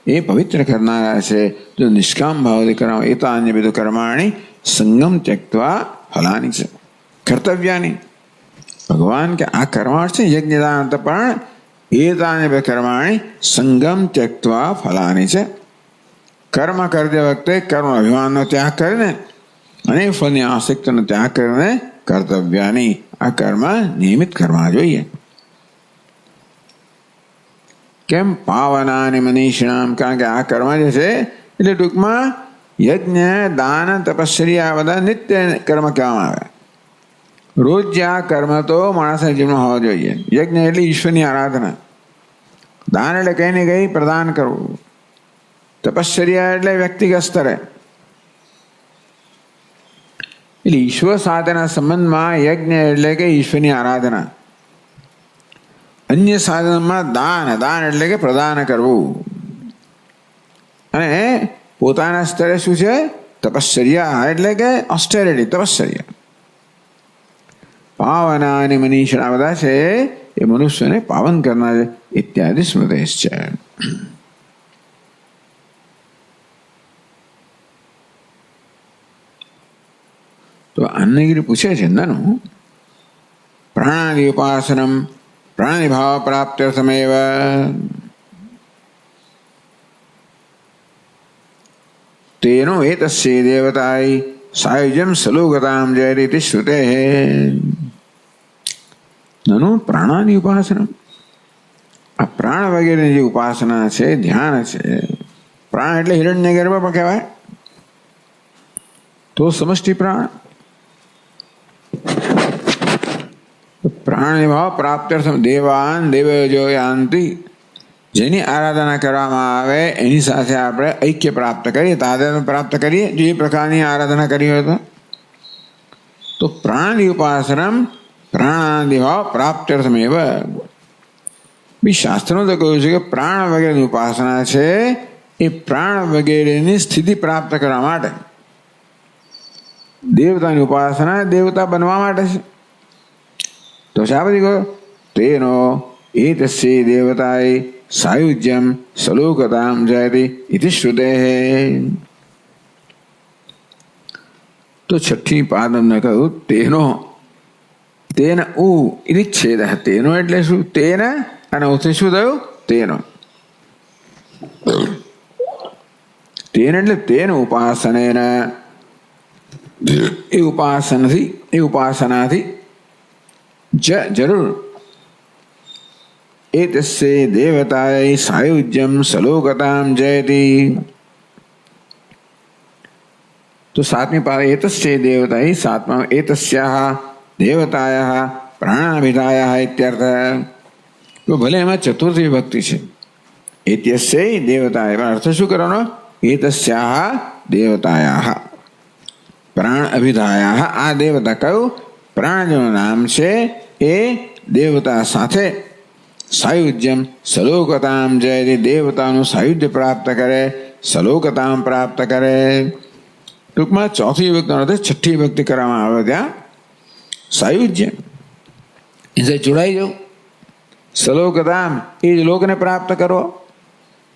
એ પવિત્ર કરનારા છે. જો નિષ્કામ ભાવથી કરાવ એતાન્ય વિધ કર્માણી સંગમ ત્યક્ત્વા ફલાની છે, કર્તવ્યાની. ભગવાન કે આ કર્માર્થ છે યજ્ઞદાન તપણ એતાને બે કર્માણી સંગમ ત્યક્ત્વા ફલાની છે. કર્મ કરતી વખતે કર્મ અભિમાનનો ત્યાગ કરીને અને ફળની આસક્તિનો ત્યાગ કરીને કર્તવ્યાની આ કર્મ નિયમિત કરવા જોઈએ. કેમ? પાવનાની મનીષિણામ, કારણ કે આ કર્મ જે છે એટલે ટૂંકમાં યજ્ઞ દાન તપશ્ચર્યા આ બધા નિત્ય કર્મ કહેવામાં આવે. રોજ જે આ કર્મ તો માણસના જીવનમાં હોવા જોઈએ. યજ્ઞ એટલે ઈશ્વરની આરાધના, દાન એટલે કંઈ ને કંઈ પ્રદાન કરવું, તપશ્ચર્યા એટલે વ્યક્તિગત સ્તરે એટલે ઈશ્વર સાથેના સંબંધમાં યજ્ઞ એટલે કે ઈશ્વરની આરાધના. અન્ય સાધનમાં દાન એટલે કે પ્રદાન કરવું. અને પોતાના સ્તરે શું છે? તપશ્ચર્યા એટલે કે ઓસ્ટેરિટી, તપશ્ચર્યા. પાવનાની મનીષા બધા છે એ મનુષ્યને પાવન કરનાર ઇત્યાદિ સ્મૃતિશ છે. તો અન્નગીરી પૂછે છે નનુ પ્રાણાદિ ઉપાસનમ પ્રાણી ભાવ પ્રાપ્ત્યર્થમેવ તેનો એતસ્ય દેવતાય સાયુજ્યમ સલોગતામ જયરીતિ શ્રુતે. નનુ પ્રાણાદિ ઉપાસનમ, આ પ્રાણ વગેરેની જે ઉપાસના છે, ધ્યાન છે. પ્રાણ એટલે હિરણ્ય ગર્ભ પણ કહેવાય, તો સમષ્ટિ પ્રાણ. પ્રાણ ભાવ પ્રાપ્ત્યર્થમ દેવાન દેવજો યાંતિ, જેની આરાધના કરવામાં આવે એની સાથે આપણે ઐક્ય પ્રાપ્ત કરીએ, તાદાત્મ્ય પ્રાપ્ત કરીએ. જે પ્રકારની આરાધના કરી હોય તો પ્રાણાદિ ઉપાસનમ પ્રાણાદિ ભાવ પ્રાપ્ત્યર્થમેવ. બી શાસ્ત્રોનું તો કહ્યું છે કે પ્રાણ વગેરેની ઉપાસના છે એ પ્રાણ વગેરેની સ્થિતિ પ્રાપ્ત કરવા માટે. દેવતાની ઉપાસના દેવતા બનવા માટે છે. તો શા બધી કહો? તેનો એતસ્ય દેવતાય સાયુજ્યમ સલોકતામ જયતિ ઇતિ શ્રુતે. તો છઠ્ઠી પાદમને કહ્યું તેનો, તેન ઉ ઇતિ છેદ. તેનો એટલે શું? તેન અને ઉથી શું થયું? તેનો. તેન એટલે તેન ઉપાસનેન, એ ઉપાસનાથી જરૂર એતસ્ય દેવતાય સાયુજ્યમ સલોકતામ જયતિ. તો સાતમી પાદ એતસ્ય દેવતાય, સાતમા એતસ્યાઃ દેવતાયાઃ પ્રાણાભિધાયાઃ ઇત્યર્થ. તો ભલે એમાં ચતુર્થ વિભક્તિ છે, એતસ્ય દેવતાય, અર્થ શું કરવાનો? એતસ્યાઃ દેવતાયાઃ પ્રાણ અભિધાયાઃ. આ દેવતા કયું? પ્રાણનું નામ છે એ દેવતા સાથે સાયુજ્યમ સલોકતામ જયતિ, દેવતાનું સાયુજ્ય પ્રાપ્ત કરે, સલોકતામ પ્રાપ્ત કરે. ટૂંકમાં ચોથી વિભક્તિનો અર્થ છઠ્ઠી વિભક્તિ કરવામાં આવે ત્યાં સાયુજ્ય એ જોડાઈ જવું. સલોકતામ એ જ લોકને પ્રાપ્ત કરો.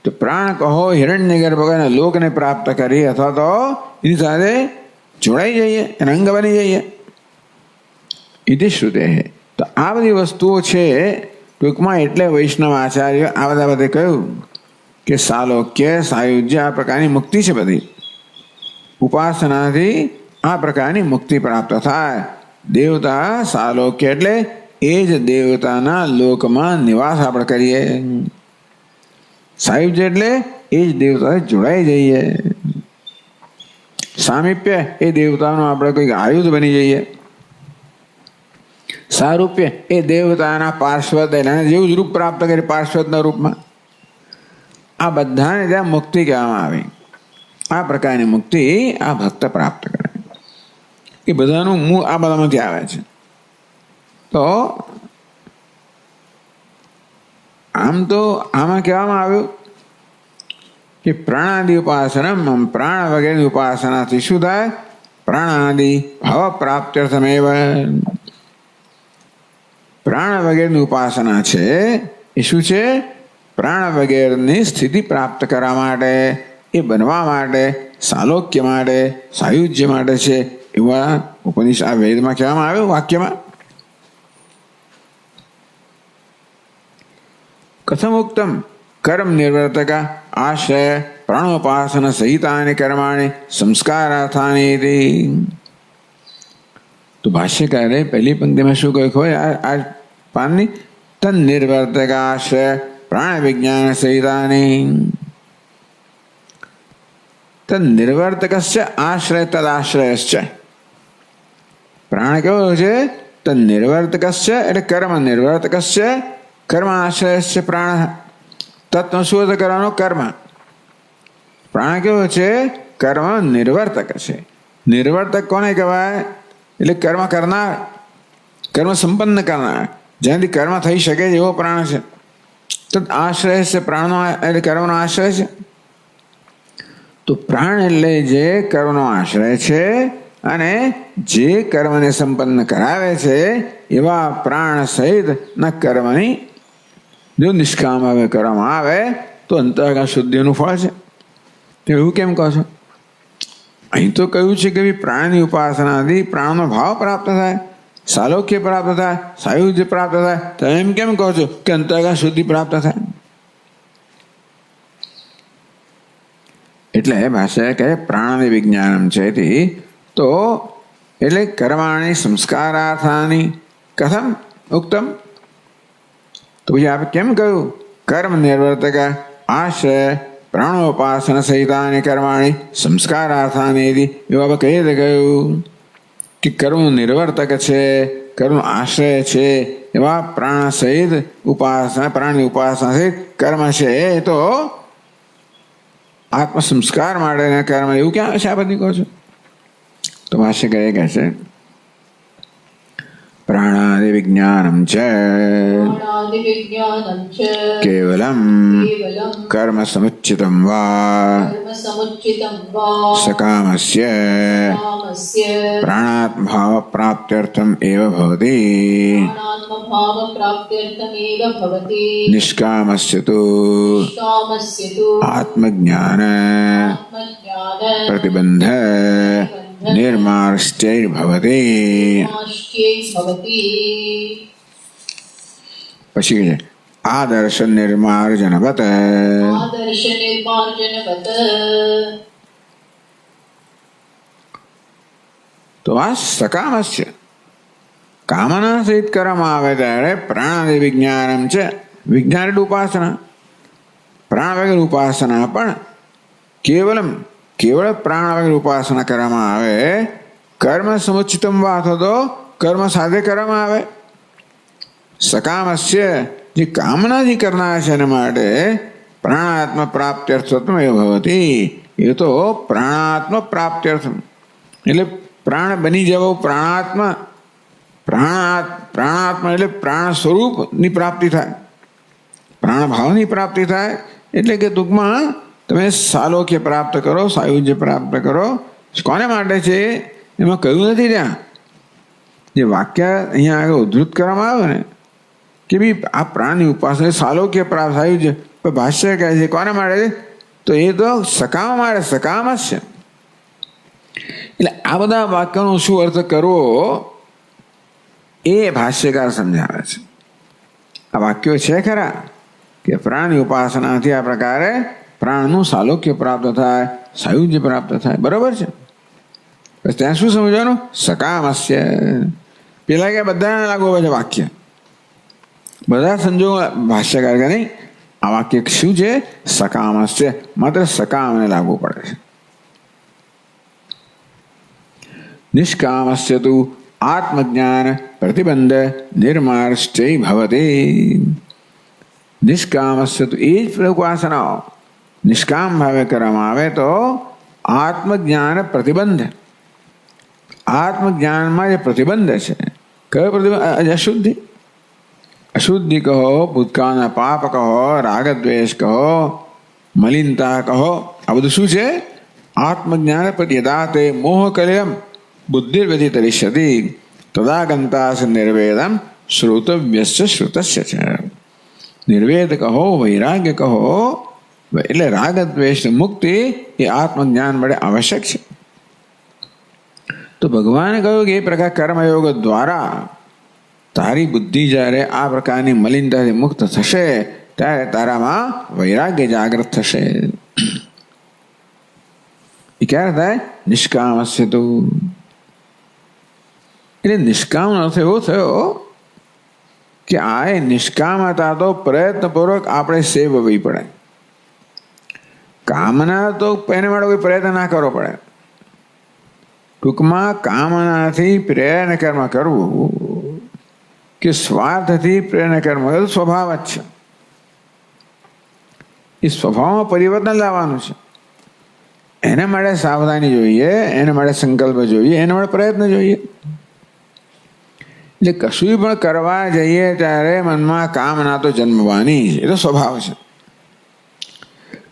તો પ્રાણ કહો હિરણ્ય ગર્ભ લોકને પ્રાપ્ત કરી અથવા તો એની સાથે જોડાઈ જઈએ, એના અંગ બની જઈએ. ઇતિ શ્રુતે. તો આ બધી વસ્તુઓ છે ટૂંકમાં એટલે વૈષ્ણવ આચાર્ય આ બધા બધે કહ્યું કે સાલોક્ય સાયુજ્ય આ પ્રકારની મુક્તિ છે. બધી ઉપાસનાથી આ પ્રકારની મુક્તિ પ્રાપ્ત થાય. દેવતા સાલોક્ય એટલે એ જ દેવતાના લોકમાં નિવાસ આપણે કરીએ. સાયુજ્ય એટલે એ જ દેવતા જોડાઈ જઈએ. સામીપ્ય એ દેવતાનું આપણે કોઈક આયુધ બની જઈએ. સારૂપ્ય એ દેવતાના પાર્શ્વદ, એના જેવું જ રૂપ પ્રાપ્ત કરે પાર્શ્વદના રૂપમાં. આ બધાને ત્યાં મુક્તિ કહેવામાં આવી. આ પ્રકારની મુક્તિ આ ભક્ત પ્રાપ્ત કરે. એ બધાનું મૂળ આ બધામાંથી આવે છે. તો આમ તો આમાં કહેવામાં આવ્યું કે પ્રાણાદિ ઉપાસનમ, પ્રાણ વગેરેની ઉપાસનાથી શું થાય? પ્રાણાદિ ભાવ પ્રાપ્ત્યર્થમેવ. પ્રાણ વગેરેની ઉપાસના છે એ શું છે? પ્રાણ વગેરેની સ્થિતિ પ્રાપ્ત કરવા માટે, એ બનવા માટે, સાલોક્ય માટે, સાયુજ્ય માટે છે. એવા ઉપનિષદ આ વેદમાં કહેવામાં આવ્યું વાક્યમાં. કથમ ઉક્તમ કર્મ નિર્વર્તક આશ્રય પ્રાણોપાસન સહિતાની કર્માણી સંસ્કારાર્થાની. તો ભાષ્યકારે પહેલી પંક્તિમાં શું કહ્યું હોય આ પાનની? તન નિર્વર્તક આશ્રય પ્રાણ વિજ્ઞાન સહિતાની. તન નિર્વર્તકસ્ય આશ્રય તદાશ્રયશ્ચ. પ્રાણ કેવો છે? તન નિર્વર્તકસ્ય એટલે કર્મ નિર્વર્તકસ્ય કર્મ આશ્રયસ્ય પ્રાણ. તત્વ શું કરવાનો? કર્મ. પ્રાણ કેવો છે? કર્મ નિર્વર્તક છે. નિર્વર્તક કોને કહેવાય? એટલે કર્મ કરનાર, કર્મ સંપન્ન કરનાર, જેનાથી કર્મ થઈ શકે એવો પ્રાણ છે. તો આશ્રય છે પ્રાણનો, એટલે કર્મનો આશ્રય છે. તો પ્રાણ એટલે જે કર્મનો આશ્રય છે અને જે કર્મને સંપન્ન કરાવે છે એવા પ્રાણ સહિત ના કર્મની જો નિષ્કામ હવે કરવામાં આવે તો અંતઃકરણ શુદ્ધિનું ફળ છે. તો એવું કેમ કહો છો? અહીં તો કહ્યું છે કે પ્રાણની ઉપાસનાથી પ્રાણનો ભાવ પ્રાપ્ત થાય, સાલોક્ય પ્રાપ્ત થાય, સાયુજ્ય પ્રાપ્ત થાય. તમે એમ કેમ કહો છો કે અંતઃકરણ શુદ્ધિ પ્રાપ્ત થાય? એટલે ભાષા કહે પ્રાણ વિજ્ઞાનમ છે તો એટલે કર્માણી સંસ્કારાર્થાની કથમ ઉક્તમ. તો પછી આપણે કેમ કહ્યું? કર્મ નિર્વર્તક આશ્રય પ્રાણોપાસન સહિતાની કર્માણી સંસ્કારાર્થાની. એવું આપણે કઈ રીતે કહ્યું કે કર્મ નિર્વર્તક છે, કર્મનો આશ્રય છે એવા પ્રાણ સહિત ઉપાસના, પ્રાણની ઉપાસના સહિત કર્મ છે એ તો આત્મ સંસ્કાર માટે કર્મ. એવું ક્યાં છે આ બધી કહો છો? તો ભાષ્ય કહે છે પ્રાણાદિ વિજ્ઞાનમ છે કેવલમ કર્મ સમુચ્ચિતમ વા સકામસ્ય પ્રાણાત્મભાવ પ્રાપ્ત્યર્થમ એવ ભવતિ નિષ્કામસ્ય તુ આત્મજ્ઞાન પ્રતિબંધ નિર્માર્ષ્ટૈર્ભવતિ. પછી છે આદર્શ નિર્માર્જનવત. તો આ સકામસ્ય કામના સહિત કરવામાં આવે ત્યારે પ્રાણાદિ વિજ્ઞાનમ છે. વિજ્ઞાન એટલે ઉપાસના. પ્રાણ વગર ઉપાસના પણ કેવળ પ્રાણ વગર ઉપાસના કરવામાં આવે. કર્મ સમુચ્ચિતમ વા અથવા તો કર્મ સાથે કરવામાં આવે. સકામસ્ય જે કામનાથી કરનાર છે એના માટે પ્રાણાત્મ પ્રાપ્ત્યર્થમ એ ભવતી. એ તો પ્રાણાત્મ પ્રાપ્ત્યર્થમ એટલે પ્રાણ બની જવો. પ્રાણાત્મા એટલે પ્રાણ સ્વરૂપની પ્રાપ્તિ થાય, પ્રાણ ભાવની પ્રાપ્તિ થાય. એટલે કે ટૂંકમાં તમે સાલોક્ય પ્રાપ્ત કરો, સાયુજ્ય પ્રાપ્ત કરો. કોને માટે છે એમાં કહ્યું નથી. ત્યાં જે વાક્ય અહીંયા આગળ ઉદ્ધૃત કરવામાં આવે ને કે ભાઈ આ પ્રાણની ઉપાસના સાલોક્ય પ્રાપ્ત સાયુજ્ય, પણ ભાષ્ય કહે છે કોને માટે છે? તો એ તો સકામ માટે, સકામ જ છે. એટલે આ બધા વાક્યનો શું અર્થ કરવો એ ભાષ્યકાર સમજાવે છે. આ વાક્યો છે ખરા કે પ્રાણની ઉપાસનાથી આ પ્રકારે પ્રાણનું સાલોક્ય પ્રાપ્ત થાય, સાયુજ્ય પ્રાપ્ત થાય. બરોબર છે. ત્યાં શું સમજવાનું? સકામસ્ય. પેલા કે બધાને લાગુ પડે છે વાક્ય, બધા સંજોગો ભાષ્યકાર કે નહીં આ વાક્ય શું છે? સકામસ્ય. માત્ર સકામને લાગુ પડે છે. નિષ્કામસ્ય તુ આત્મજ્ઞાન પ્રતિબંધ નિર્માર્ષ્ટૈ ભવતિ. નિષ્કામસ્ય તુ એ જ ઉપાસનાઓ નિષ્કામ ભાવે કરવામાં આવે તો આત્મજ્ઞાન પ્રતિબંધ. આત્મજ્ઞાનમાં જે પ્રતિબંધ છે, કયો પ્રતિબંધ? અશુદ્ધિ. અશુદ્ધિ કહો, ભૂતકાળના પાપ કહો, રાગદ્વેષ કહો, મલિનતા કહો, આ બધું શું છે? આત્મજ્ઞાન પ્રત્યદા તે મોહ કલયમ બુદ્ધિર્વ્યતિતરિષ્યતિ તદા ગંતાસ નિર્વેદમ શ્રોતવ્યસ્ય શ્રુતસ્ય છે. નિર્વેદ કહો, વૈરાગ્ય કહો, એટલે રાગદ્વેષ મુક્તિ એ આત્મજ્ઞાન વડે આવશ્યક છે. તો ભગવાને કહ્યું કે એ પ્રકાર કર્મયોગ દ્વારા તારી બુદ્ધિ જ્યારે આ પ્રકારની મલિનતાથી મુક્ત થશે ત્યારે તારામાં વૈરાગ્ય જાગૃત થશે. એ ક્યારે થાય? નિષ્કામસ્ય તો. એટલે નિષ્કામ અર્થ એવો થયો કે આ નિષ્કામતા તો પ્રયત્નપૂર્વક આપણે સેવવી પડે. કામના તો એને માટે કોઈ પ્રયત્ન ના કરવો પડે. ટૂંકમાં કામનાથી પ્રેરణ કર્મ કરવું કે સ્વાર્થથી પ્રેરણા કર્મ એ સ્વભાવ જ છે. એ સ્વભાવમાં પરિવર્તન લાવવાનું છે. એના માટે સાવધાની જોઈએ, એના માટે સંકલ્પ જોઈએ, એના માટે પ્રયત્ન જોઈએ. એટલે કશું પણ કરવા જઈએ ત્યારે મનમાં કામના તો જન્મવાની છે, એ તો સ્વભાવ છે.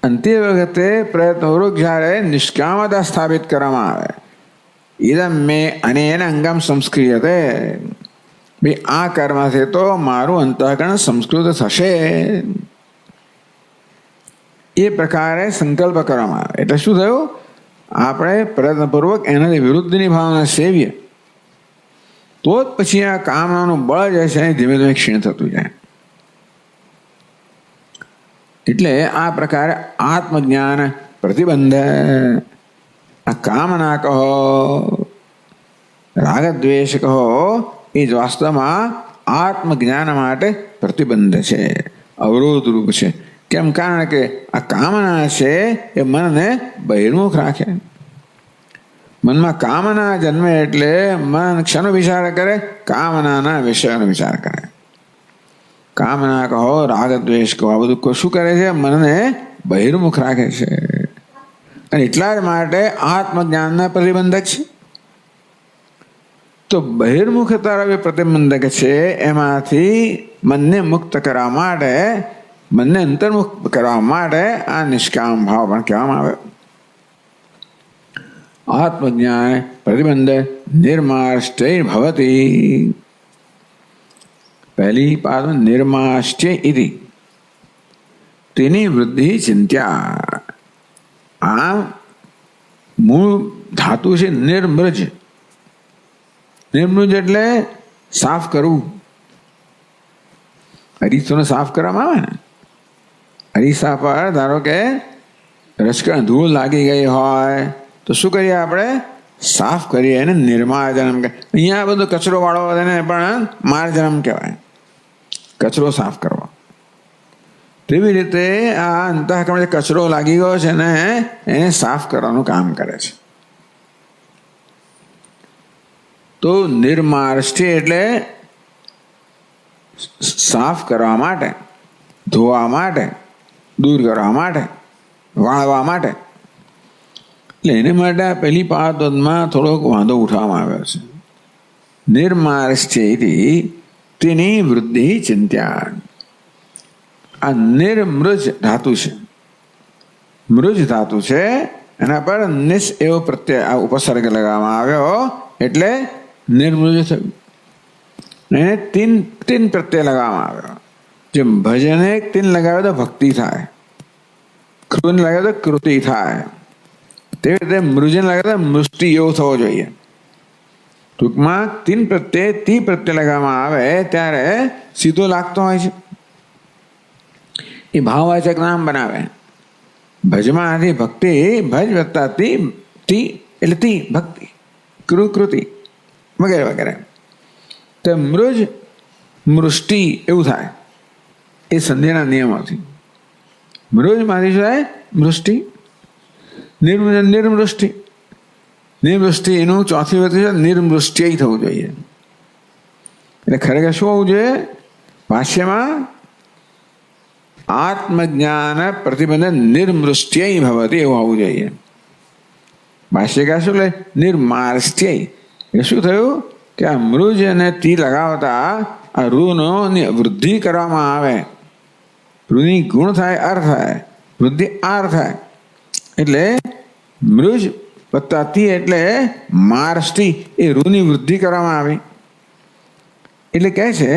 અંતે વખતે પ્રયત્નપૂર્વક જ્યારે નિષ્કામતા સ્થાપિત કરવામાં આવે, ઇદમ મેં અને એના અંગમ સંસ્ક્રિયતે, ભાઈ આ કર્મથી તો મારું અંતઃકરણ સંસ્કૃત થશે, એ પ્રકારે સંકલ્પ કરવામાં આવે. એટલે શું થયું? આપણે પ્રયત્નપૂર્વક એનાથી વિરુદ્ધની ભાવના સેવીએ તો જ પછી આ કામનાનું બળ જે છે ધીમે ધીમે ક્ષીણ થતું જાય. એટલે આ પ્રકારે આત્મજ્ઞાન પ્રતિબંધ, આ કામના કહો, રાગદ્વેષ કહો, એ જ વાસ્તવમાં આત્મજ્ઞાન માટે પ્રતિબંધ છે, અવરોધ રૂપ છે. કેમ? કારણ કે આ કામના છે એ મનને બહિર્મુખ રાખે. મનમાં કામના જન્મે એટલે મન ક્ષણો વિચાર કરે, કામનાના વિષયનો વિચાર કરે. કામના કહો, રાગદ્વેષ કહો, આ બધું શું કરે છે? મનને બહિર્મુખ રાખે છે. અને એટલા જ માટે આત્મજ્ઞાનના પ્રતિબંધક છે. તો બહિર્મુખ તરફ પ્રતિબંધક છે. એમાંથી મનને મુક્ત કરવા માટે, મનને અંતર્મુખ કરવા માટે આ નિષ્કામ ભાવ પણ કહેવામાં આવે. આત્મજ્ઞાન પ્રતિબંધ નિર્માષ્ટૈ ભવતી. પહેલી પાદ નિર્માષ્ટે ઇતિ, તેની વૃદ્ધિ ચિંત્યા. આ મૂળ ધાતુ છે નિર્મૃજ. નિર્મૃજ એટલે સાફ કરવું. અરીસાને સાફ કરવામાં આવે ને, અરીસા પર ધારો કે રસકણ ધૂળ લાગી ગઈ હોય તો શું કરીએ આપણે? સાફ કરીએ. એને નિર્માર્જનમ કહે. અહીંયા બધો કચરો વાળો એને પણ માર્જનમ કહેવાય, કચરો સાફ કરવો. તેવી રીતે આ અંતઃકરણ જે કચરો લાગી ગયો છે ને એને સાફ કરવાનું કામ કરે છે. તો નિર્માર્ષ્ટે એટલે સાફ કરવા માટે, ધોવા માટે, દૂર કરવા માટે, વાળવા માટે. એટલે એને માટે પહેલી પાદમાં થોડોક વાંધો ઉઠાવવામાં આવ્યો છે. નિર્માર્ષ્ટેતિ તેની વૃદ્ધિ ચિંત્યા. આ નિર્મૃજ ધાતુ છે, મૃજ ધાતુ છે, એના પર નિસ એવો પ્રત્યય આ ઉપસર્ગ લગાવવામાં આવ્યો એટલે નિર્મૃજ થયું. એને તીન પ્રત્યય લગાવવામાં આવ્યો. જેમ ભજને તીન લગાવે તો ભક્તિ થાય, કૃને લગાવે તો કૃતિ થાય, તેવી રીતે મૃજને લગાવે તો મૃષ્ટિ એવો થવો જોઈએ. ટૂંકમાં તીન પ્રત્યય તી પ્રત્યય લગાવવામાં આવે ત્યારે સીધો લાગતો હોય છે. એ ભાવવાચક નામ બનાવે. ભજમાંથી ભક્તિ, ભજ વત્તા તી એટલે તી ભક્તિ, કૃતિ વગેરે વગેરે. તો મૃજ મૃષ્ટિ એવું થાય એ સંધિના નિયમોથી. મૃજમાંથી શું થાય? મૃષ્ટિ. નિર્મૃષ્ટિ. નિર્મૃષ્ટિ એનું ચોથી વખત છે નિર્મૃષ્ટિ થવું જોઈએ. એટલે ખરેખર શું હોવું જોઈએ? ભાષ્યમાં આત્મજ્ઞાન પ્રતિબંધ નિર્મૃષ્ટ્ય ભવતી એવું હોવું જોઈએ. ભાષ્યકાર શું લે? નિર્માર્ષ્ટ્ય. એટલે શું થયું કે આ મૃજ અને તી લગાવતા આ રૂનો વૃદ્ધિ કરવામાં આવે. રૂની ગુણ થાય, અર્થ થાય, વૃદ્ધિ આર થાય. એટલે મૃજ વત્તા તી એટલે માર્ષ્ટિ, એ રૂની વૃદ્ધિ કરવામાં આવી. એટલે કહે છે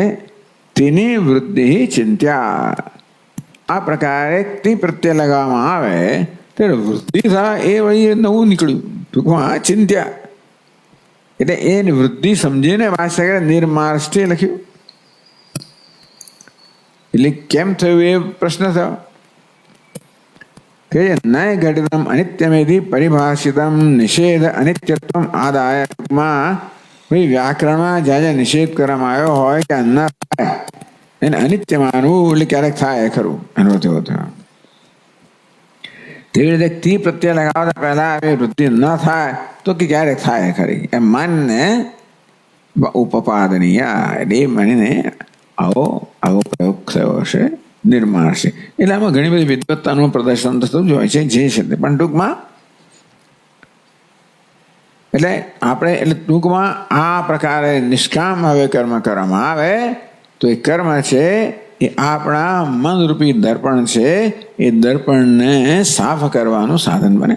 તેની વૃદ્ધિ ચિંત્યા. આ પ્રકારે તી પ્રત્યય લગાવવામાં આવે ત્યારે વૃદ્ધિ થાય એ વળી નવું નીકળ્યું. ટૂંકમાં ચિંત્યા એટલે એની વૃદ્ધિ સમજીને ભાષાએ નિર્માર્ષ્ટે લખ્યું. એટલે કેમ થયું એ પ્રશ્ન થયો કે નય ઘટિતમ અનિત્યમેથી પરિભાષિતમ નિષેધ અનિત્યત્વમ આદાય. ટૂંકમાં ભાઈ વ્યાકરણમાં જ્યાં જ્યાં નિષેધ કરવામાં આવ્યો હોય કે ન થાય એને અનિત્ય માનવું એટલે ક્યારેક થાય ખરું એનો તેવો થયો. તેવી રીતે તી પ્રત્યે લગાવતા પહેલા આવી વૃત્તિ ન થાય તો કે ક્યારેક થાય ખરી એમ માનને ઉપપાદનીય એટલે માનીને આવો આવો પ્રયોગ થયો હશે નિર્માણ છે. એટલે આમાં ઘણી બધી વિદ્વત્તાનું પ્રદર્શન થતું જ હોય છે જે છે તે. પણ ટૂંકમાં એટલે ટૂંકમાં આ પ્રકારે નિષ્કામ ભાવે કર્મ કરવામાં આવે તો એ કર્મ છે એ આપણા મનરૂપી દર્પણ છે એ દર્પણને સાફ કરવાનું સાધન બને.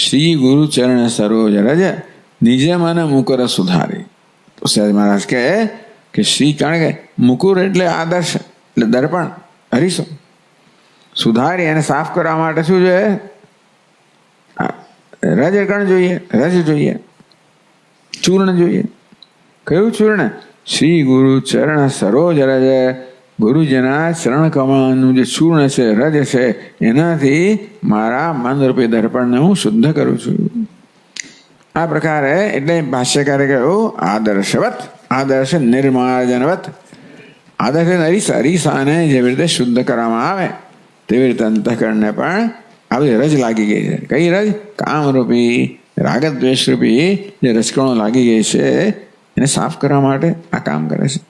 શ્રી ગુરુ ચરણ સરોજ રજ નિજ મન મુકુર સુધારી. તો સહેજ મહારાજ કે શ્રી કારણ કે મુકુર એટલે આદર્શ એટલે દર્પણ હરીશો સુધારી એને સાફ કરવા માટે શું જોઈએ? રજ કણ જોઈએ, રજ જોઈએ, ચૂર્ણ જોઈએ. કયું ચૂર્ણ? શ્રી ગુરુ ચરણ સરોજ રજ. ગુરુજીના ચરણ કમળનું જે ચૂર્ણ છે રજ છે એનાથી મારા મનરૂપી દર્પણને હું શુદ્ધ કરું છું. આ પ્રકારે એટલે ભાષ્યકારે કહ્યું આદર્શવત, આદર્શ નિર્માર્જનવત. આદર્શ અરીસાને જેવી રીતે શુદ્ધ કરવામાં આવે તેવી રીતે અંતઃકરણને પણ આવી રજ લાગી ગઈ છે. કઈ રજ? કામરૂપી રાગદ્વેષરૂપી જે રજકણો લાગી ગઈ છે એને સાફ કરવા માટે આ કામ કરે છે.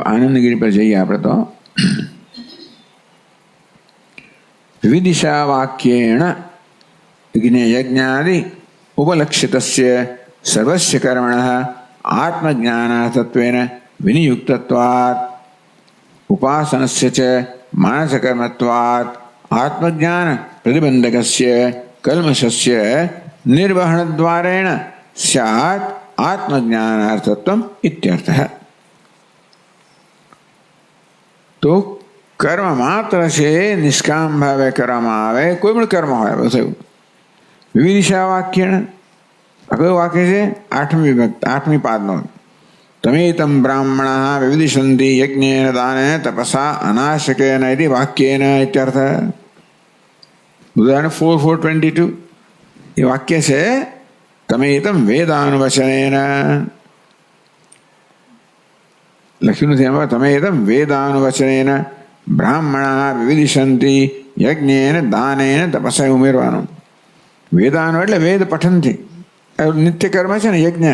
આનંદગીરી પર જઈએ આપણે તો. વિવિધિશા વાક્યેણ યજ્ઞાદિ ઉપલક્ષિતસ્ય સર્વસ્ય કર્મણઃ આત્મજ્ઞાનાર્થત્વેન વિનિયુક્તત્વાत् ઉપાસનસ્ય ચ માનસકર્મત્વાत् આત્મજ્ઞાન પ્રતિબંધકસ્ય કલ્મષસ્ય નિર્વહણદ્વારેણ સ્યાत् આત્મજ્ઞાનાર્થત્વમ ઇત્યર્થઃ. તો કર્મ માત્ર છે નિષ્કામ ભાવે કરવામાં આવે કોઈ પણ કર્મ હોય થયું. વિવિધિશા વાક્ય આ કયું વાક્ય છે? 8મી વિભક્તિ 8મી પાદનો. તમેતમ બ્રાહ્મણા વિવિધિશન્તિ યજ્ઞેન દાનેન તપસા અનાશકેન ઇતિ વાક્યેન ઇત્યર્થ. ઉદાહરણ 4:422 એ વાક્ય છે તમેતમ વેદાનુવચનેન લખ્યું નથી એમાં. તમેતમ વેદાનુવચનેન બ્રાહ્મણા વિવિધિશન્તિ યજ્ઞેન દાનેન તપસા ઉમેરવાનું. વેદાનો એટલે વેદ પઠનથી નિત્ય કર્મ છે ને યજ્ઞ.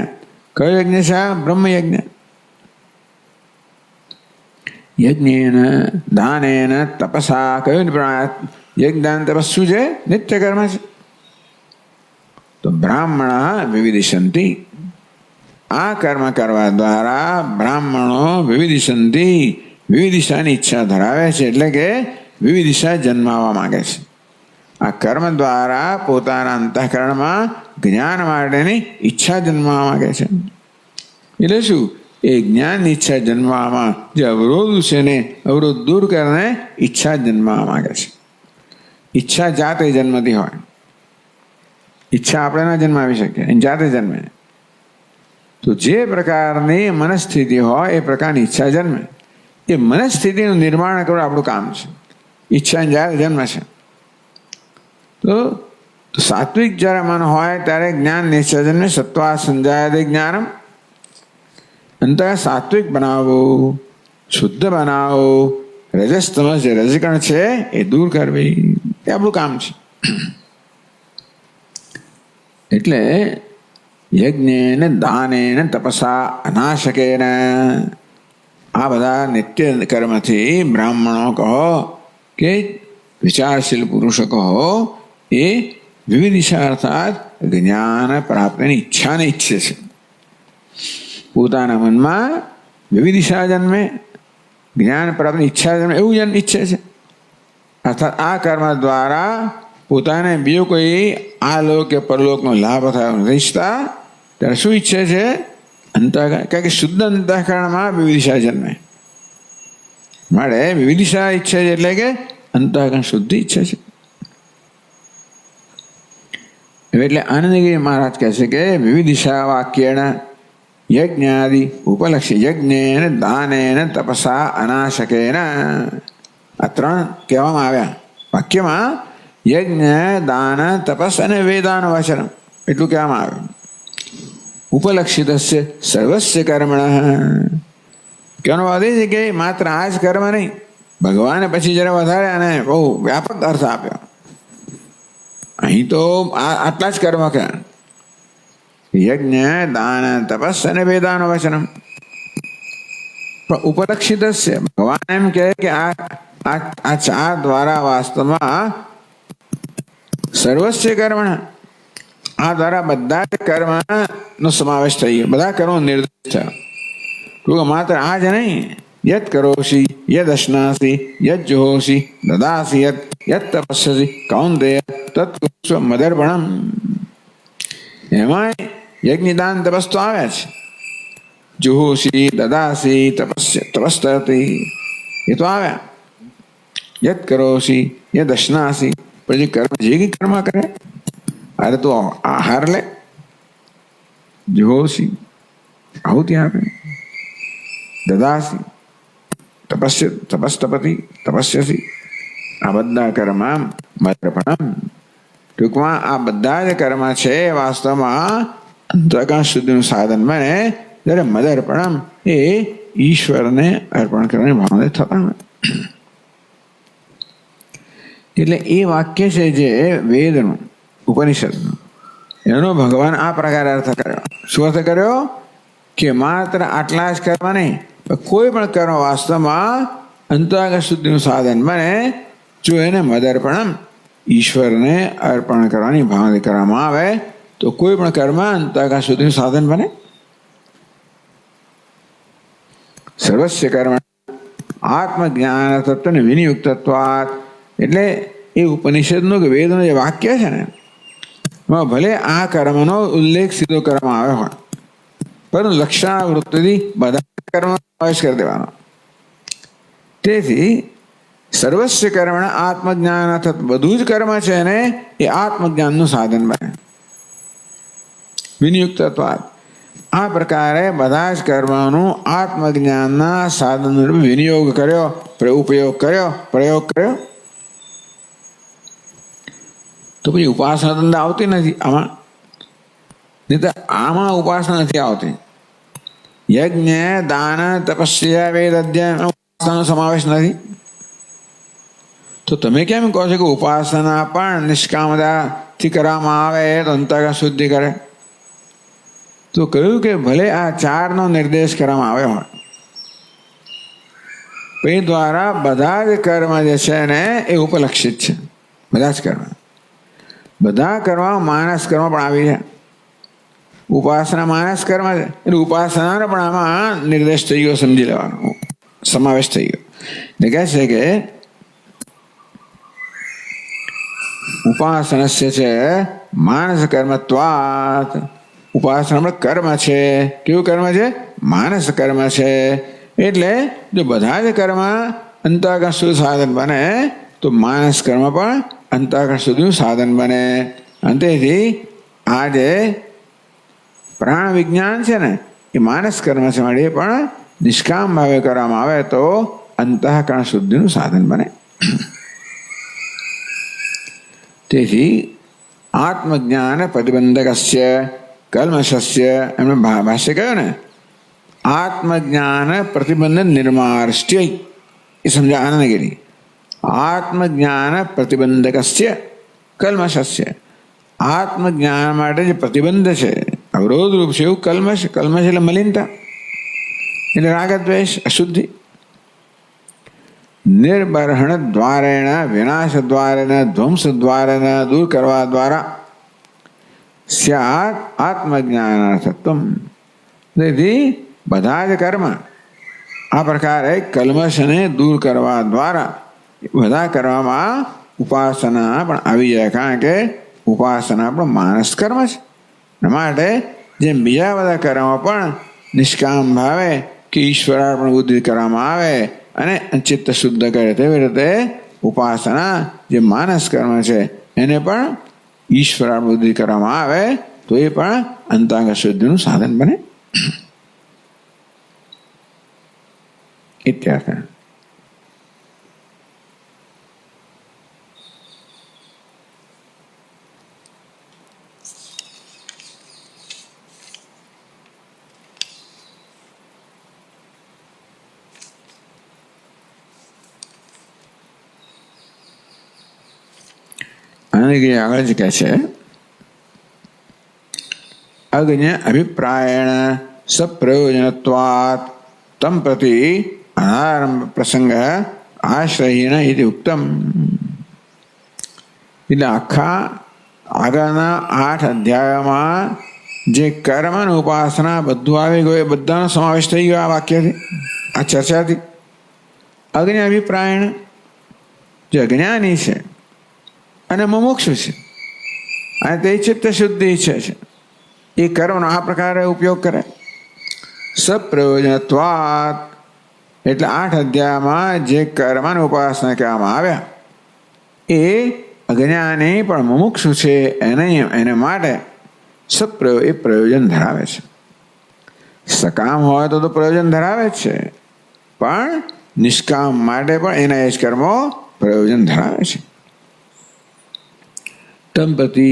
કયો યજ્ઞ છે? બ્રહ્મ યજ્ઞ. યજ્ઞેન દાનેન તપસા કયું યજ્ઞાન તપસ શું છે? નિત્ય કર્મ છે. તો બ્રાહ્મણા વિવિધિશન્તિ આ કર્મ કરવા દ્વારા બ્રાહ્મણો વિવિધિશન્તિ વિવિધિશાની ઈચ્છા ધરાવે છે એટલે કે વિવિધિશા જન્માવા માંગે છે. આ કર્મ દ્વારા પોતાના અંતઃકરણમાં જ્ઞાન માટેની ઈચ્છા જન્મવા માંગે છે. એટલે શું? એ જ્ઞાનની ઈચ્છા જન્મવામાં જે અવરોધ છે ને અવરોધ દૂર કરીને ઈચ્છા જન્મવા માંગે છે. ઈચ્છા જાતે જન્મતી હોય. ઈચ્છા આપણે ના જન્માવી શકીએ, એની જાતે જન્મે. તો જે પ્રકારની મનસ્થિતિ હોય એ પ્રકારની ઈચ્છા જન્મે. એ મનસ્થિતિનું નિર્માણ કરવું આપણું કામ છે. ઈચ્છા જાતે જન્મ છે. તો સાત્વિક જ્યારે મન હોય ત્યારે જ્ઞાન નિશ્ચયને સત્વા સંજાયતે જ્ઞાનમ. અંતર સાત્વિક બનાવવું, શુદ્ધ બનાવવું, રજસ તમસ જે રજકણ છે એ દૂર કરવી એ આપણું કામ છે. એટલે યજ્ઞેન દાનેન તપસા અનાશકેન આ બધા નિત્ય કર્મથી બ્રાહ્મણો કહો કે વિચારશીલ પુરુષો કહો એ વિવિધિશા અર્થાત જ્ઞાન પ્રાપ્તિની ઈચ્છાને ઈચ્છે છે. પોતાના મનમાં વિવિધિશા જન્મે, જ્ઞાન પ્રાપ્તિની ઈચ્છા જન્મે એવું ઈચ્છે છે. અર્થાત આ કર્મ દ્વારા પોતાને બીજો કોઈ આ લોક કે પરલોકનો લાભ થયો નથી ઈચ્છતા. ત્યારે શું ઈચ્છે છે? અંતઃકરણ. કારણ કે શુદ્ધ અંતઃકરણમાં વિવિધિશા જન્મે માટે વિવિધિશા ઈચ્છે છે એટલે કે અંતઃકરણ શુદ્ધિ ઈચ્છે છે. એટલે આનંદગીરી મહારાજ કહે છે કે વિવિધિશા વાક્યેણ યજ્ઞાદિ ઉપલક્ષી યજ્ઞેન દાનેન તપસા અનાશકેન, આ ત્રણ કહેવામાં આવ્યા વાક્યમાં. યજ્ઞ, દાન, તપસ અને વેદાન વચન એટલું કહેવામાં આવ્યું. ઉપલક્ષિત સર્વસ્ય કર્મણ, કહેવાનો વાત એ છે કે માત્ર આ જ કર્મ નહીં, ભગવાને પછી જરા વધારે અને બહુ વ્યાપક અર્થ આપ્યો. અહીં તો આટલા જ કર્મ કે યજ્ઞ, દાન, તપસ અને વેદાન વચનમ. પણ ઉપલક્ષિત ભગવાન એમ કહે કે આ ચાર દ્વારા વાસ્તવમાં સર્વસ્ય કર્મણ, આ દ્વારા બધા જ કર્મનો સમાવેશ થઈ ગયો, બધા કર્મો નિર્દેશ થયો. તો માત્ર આ જ નહીં, યત કરોષી યદ અશ્નાસી યદ જુહોષી દદાસી યત તપસ્યસી કૌંતેય તત્કુસ્વ મદર્પણમ. એમાં યજ્ઞ, દાન, તપસ તો આવે જ. જુહોષી, દદાસી, તપસ્તરતી એ તો આવ્યા. યત કરોષી યદ અશ્નાસી, પછી કર્મ જે કર્મ કરે, અરે તો આહાર લે, જુહોષી આહુતિ આપે, દદાસી તપસ્યસી, આ બધા કર્મ મદર્પણમ. ટૂંકમાં આ બધા જ કર્મ છે વાસ્તવમાં અંતઃકરણ શુદ્ધિનું સાધન બને જ્યારે મદર્પણમ એ ઈશ્વરને અર્પણ કરવાની ભાવના થતા હોય. એટલે એ વાક્ય છે જે વેદનું, ઉપનિષદનું, એનો ભગવાન આ પ્રકારે અર્થ કર્યો. શું અર્થ કર્યો? કે માત્ર આટલા જ કર્મ નહીં, કોઈ પણ કર્મ વાસ્તવમાં અંતઃકરણ શુદ્ધિનું સાધન બને જો એને મદર્પણમ ઈશ્વરને અર્પણ કરવાની ભાવના કરવામાં આવે તો કોઈ પણ કર્મ અંતઃકરણ શુદ્ધિનું સાધન બને. સર્વસ્ય કર્મ આત્મજ્ઞાન તત્વને વિનિયુક્તત્વાત, એટલે એ ઉપનિષદનું કે વેદનું જે વાક્ય છે ને, એમાં ભલે આ કર્મનો ઉલ્લેખ સીધો કરવામાં આવ્યો હોય, પરંતુ લક્ષણાવૃત્તિથી બધા કર્મનો સમાવેશ કરી દેવાનો. તેથી સર્વસ્ય કર્મણ આત્મજ્ઞાન અર્થાત બધું જ કર્મ છે ને એ આત્મજ્ઞાનનું સાધન બને. વિનિયુક્તત્વાત, આ પ્રકારે બધા જ કર્મોનું આત્મજ્ઞાનના સાધન રૂપે વિનિયોગ કર્યો, ઉપયોગ કર્યો, પ્રયોગ કર્યો. તો પછી ઉપાસના તમને આવતી નથી આમાં, નહીં તો આમાં ઉપાસના નથી આવતી. યજ્ઞ, દાન, તપસ્યા, વેદ અધ્યયન ઉપાસનાનો સમાવેશ નથી. તો તમે કેમ કહો છો કે ઉપાસના પણ નિષ્કામતાથી કરવામાં આવે તો અંતઃકરણ શુદ્ધિ કરે? તો કહ્યું કે ભલે આ ચારનો નિર્દેશ કરવામાં આવ્યો હોય, એ દ્વારા બધા જ કર્મ જે છે ને એ ઉપલક્ષિત છે. બધા જ કર્મ, બધા કર્મ માનસ કર્મ પણ આવી છે. ઉપાસના માનસ કર્મ છે એટલે ઉપાસનાનો પણ આમાં નિર્દેશ થઈ ગયો, સમજી લેવાનો, સમાવેશ થઈ ગયો. એટલે કહે છે કે ઉપાસનસ્ય છે માનસ કર્મત્વાત, ઉપાસના કર્મ છે. કેવું કર્મ છે? માનસ કર્મ છે. એટલે જો બધા જ કર્મ અંતઃકરણ શુદ્ધ સાધન બને તો માનસ કર્મ પણ અંતઃકરણ શુદ્ધનું સાધન બને. અંતેથી આ જે પ્રાણ વિજ્ઞાન છે ને એ માનસ કર્મ છે, માટે એ પણ નિષ્કામ ભાવે કરવામાં આવે તો અંતઃકરણ શુદ્ધિનું સાધન બને. તેથી આત્મજ્ઞાન પ્રતિબંધકસ્ય કલ્મશસ્ય, એમને ભાષ્ય કહ્યું ને, આત્મજ્ઞાન પ્રતિબંધ નિર્માર્ષ્ટ્ય, એ સમજા આનંદગીરી. આત્મજ્ઞાન પ્રતિબંધકસ્ય કલ્મશસ્ય, આત્મજ્ઞાન માટે જે પ્રતિબંધ છે, અવરોધ રૂપ છે એવું કલ્મશ. કલ્મશ એટલે મલિનતા, એટલે રાગદ્વેષ, અશુદ્ધિ. નિર્બર્હણ દ્વારેણ, વિનાશ દ્વારેણ, ધ્વંસ દ્વારેણ, દૂર કરવા દ્વારા સ્યાત આત્મજ્ઞાનાર્થત્વમ. તેથી બધા જ કર્મ આ પ્રકારે કલ્મશને દૂર કરવા દ્વારા બધા કરવામાં ઉપાસના પણ આવી જાય, કારણ કે ઉપાસના પણ માનસ કર્મ છે. માટે જેમ બીજા બધા કર્મો પણ નિષ્કામ ભાવે કે ઈશ્વરાર્પણ બુદ્ધિ કરવામાં આવે અને ચિત્ત શુદ્ધ કરે, તેવી રીતે ઉપાસના જે માનસ કર્મ છે એને પણ ઈશ્વરાર્પણ બુદ્ધિ કરવામાં આવે તો એ પણ અંતઃકરણ શુદ્ધિનું સાધન બને. ઇત્યાર્થ. આગળ જ કહે છે અજ્ઞ અભિપ્રાયણ સપ્રયોજનત્વાત તમ પ્રતિ અનારંભ પ્રસંગ આશ્રયહીન ઇતિ ઉક્તમ. એટલે આખા આગળના 8 અધ્યાયોમાં જે કર્મ અને ઉપાસના બધું આવી ગયું એ બધાનો સમાવેશ થઈ ગયો આ વાક્યથી, આ ચર્ચાથી. અજ્ઞ અભિપ્રાયણ જે અજ્ઞાની છે અને મુમુક્ષુ છે અને તે ચિત્ત શુદ્ધિ ઈચ્છે છે એ કર્મનો આ પ્રકારે ઉપયોગ કરે. સપ્રયોજનત્વાત એટલે 8 અધ્યાયમાં જે કર્મ અને ઉપાસના કહેવામાં આવ્યા એ અજ્ઞાની પણ મુમુક્ષુ છે એને માટે સપ્રયોગ એ પ્રયોજન ધરાવે છે. સકામ હોય તો પ્રયોજન ધરાવે જ છે, પણ નિષ્કામ માટે પણ એના એ જ કર્મો પ્રયોજન ધરાવે છે. તંપતિ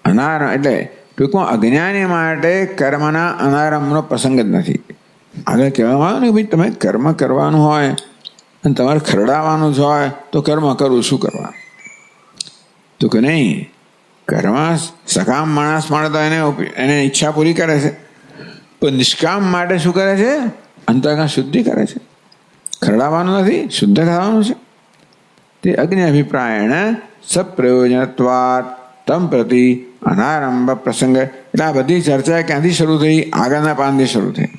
અનારંભ એટલે ટૂંકમાં અજ્ઞાની માટે કર્મના અનારંભનો પ્રસંગ જ નથી. આગળ કહેવામાં આવે ને ભાઈ તમે કર્મ કરવાનું હોય અને તમારે ખરડાવવાનું જ હોય તો કર્મ કરવું શું કરવા? તો કે નહીં, કર્મ સકામ માણસ માટે તો એને ઈચ્છા પૂરી કરે છે, પણ નિષ્કામ માટે શું કરે છે? અંતઃકરણ શુદ્ધિ કરે છે. ખરડાવવાનું નથી, શુદ્ધ થવાનું છે. તે અજ્ઞ અભિપ્રાયણ સપ્રયોજનત્વાત તમ પ્રતિ અનારંભ પ્રસંગ. એટલે આ બધી ચર્ચા ક્યાંથી શરૂ થઈ? આગળના પાનથી શરૂ થઈ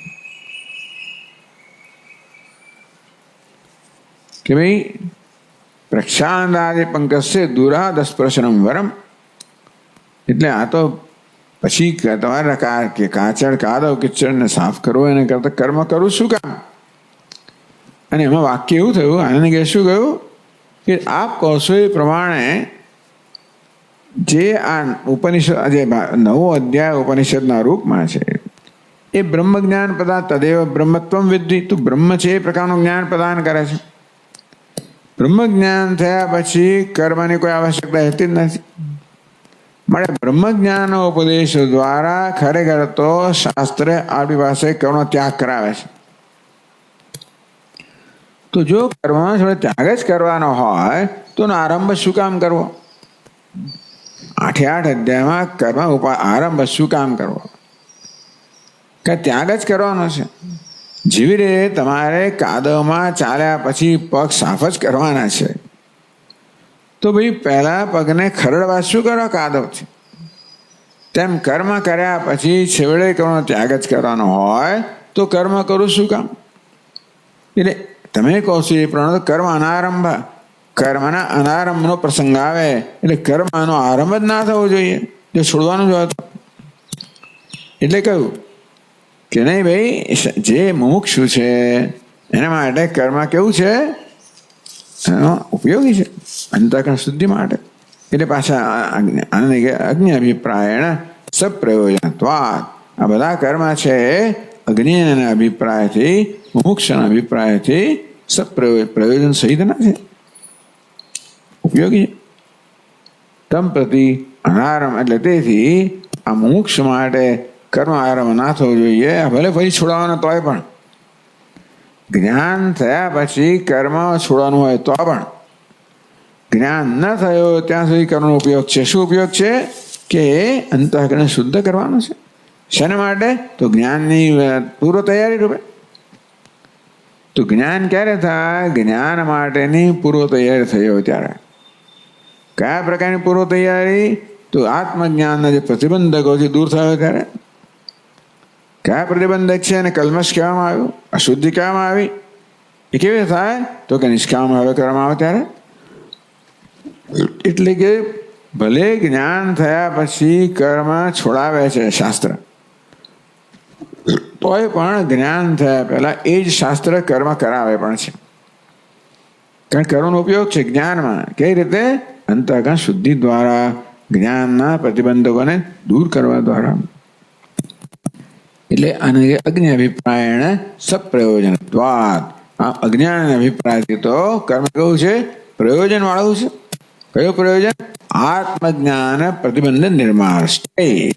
કે ભાઈ પ્રક્ષાલનાદિ પંકજસ્ય દુરાદ સ્પર્શનમ વરમ. એટલે આ તો પછી તમારે કાચળ કાદવ કિચડને સાફ કરવો એને કરતા કર્મ કરવું શું કામ? અને એમાં વાક્ય એવું થયું, આનંદ કે શું કહ્યું કે આપ કહો છો એ પ્રમાણે જે આ ઉપનિષદ જે 9વો અધ્યાય ઉપનિષદના રૂપમાં છે એ બ્રહ્મ જ્ઞાન પ્રદાન તદેવ બ્રહ્મત્વમ વિદ્ધિ. તું બ્રહ્મ છે એ પ્રકારનું જ્ઞાન પ્રદાન કરે છે. બ્રહ્મ જ્ઞાન થયા પછી કર્મની કોઈ આવશ્યકતા રહેતી જ નથી. માટે બ્રહ્મ જ્ઞાનનો ઉપદેશ દ્વારા ખરેખર તો શાસ્ત્ર આપણી પાસે કર્મનો ત્યાગ કરાવે છે. તો જો કર્મનો ત્યાગ જ કરવાનો હોય તો આરંભ શું કામ કરવો? 8 અધ્યાયમાં કર્મ આરંભ શું કામ કરવો? કે ત્યાગ જ કરવાનો છે. જેવી રીતે તમારે કાદવમાં ચાલ્યા પછી પગ સાફ જ કરવાના છે, તો ભાઈ પહેલા પગને ખરડવા શું કરો? કાદવથી. તેમ કર્મ કર્યા પછી છેવડે કર્મનો ત્યાગ જ કરવાનો હોય તો કર્મ કરું શું કામ? એટલે તમે કહો છો એ પ્રમાણે કર્મ અનારંભ, કર્મના અનારંભનો પ્રસંગ આવે એટલે કર્મનો આરંભ જ ના થવો જોઈએ, જો છોડવાનું જ હોય તો. એટલે કહ્યું કે નહીં ભાઈ, જે મુમુક્ષુ છે એના માટે કર્મ કેવું છે? ઉપયોગી છે અંતઃકરણ શુદ્ધિ માટે. એટલે પાછા અજ્ઞ અભિપ્રાયણ સપ્રયોજનત્વાત. આ બધા કર્મ છે અજ્ઞાનના અભિપ્રાયથી, મુમુક્ષના અભિપ્રાયથી પ્રયોજન સહિતના છે, ઉપયોગી. તમ પ્રતિ અનારંભ એટલે તેથી આ મુમુક્ષ માટે કર્મ આરંભ ના થવો જોઈએ. ભલે ફરી છોડાવવાનો તોય પણ, જ્ઞાન થયા પછી કર્મ છોડવાનું હોય તો પણ, જ્ઞાન ન થયો ત્યાં સુધી કર્મનો ઉપયોગ છે. શું ઉપયોગ છે? કે અંતઃકરણ શુદ્ધ કરવાનું છે. શેના માટે? તો જ્ઞાનની પૂર્વ તૈયારી રૂપે. તો જ્ઞાન ક્યારે થાય? જ્ઞાન માટેની પૂર્વ તૈયારી થઈ હોય ત્યારે. કયા પ્રકારની પૂર્વ તૈયારી? તો આત્મજ્ઞાનના જે પ્રતિબંધકો છે દૂર થયો ત્યારે. કયા પ્રતિબંધક છે? અને કલ્મશ કહેવામાં આવ્યું, અશુદ્ધિ કહેવામાં આવી. એ કેવી થાય? તો કે નિષ્કામ હવે કરવામાં આવે ત્યારે. એટલે કે ભલે જ્ઞાન થયા પછી કર્મ છોડાવે છે શાસ્ત્ર, તોય પણ જ્ઞાન થયા પહેલા એ જ શાસ્ત્ર કર્મ કરાવે પણ છે. કારણ કર્મનો ઉપયોગ છે જ્ઞાનમાં. કઈ રીતે? અંતઃકરણ શુદ્ધિ દ્વારા જ્ઞાનના પ્રતિબંધકોને દૂર કરવા દ્વારા. એટલે આને અગ્નિ અભિપ્રાયણ સપ્રયોજનત્વાદ. આ અજ્ઞાન અભિપ્રાયથી તો કર્મ કેવું છે? પ્રયોજન વાળું છે. કયું પ્રયોજન? આત્મજ્ઞાન પ્રતિબંધ નિર્માષ્ટે.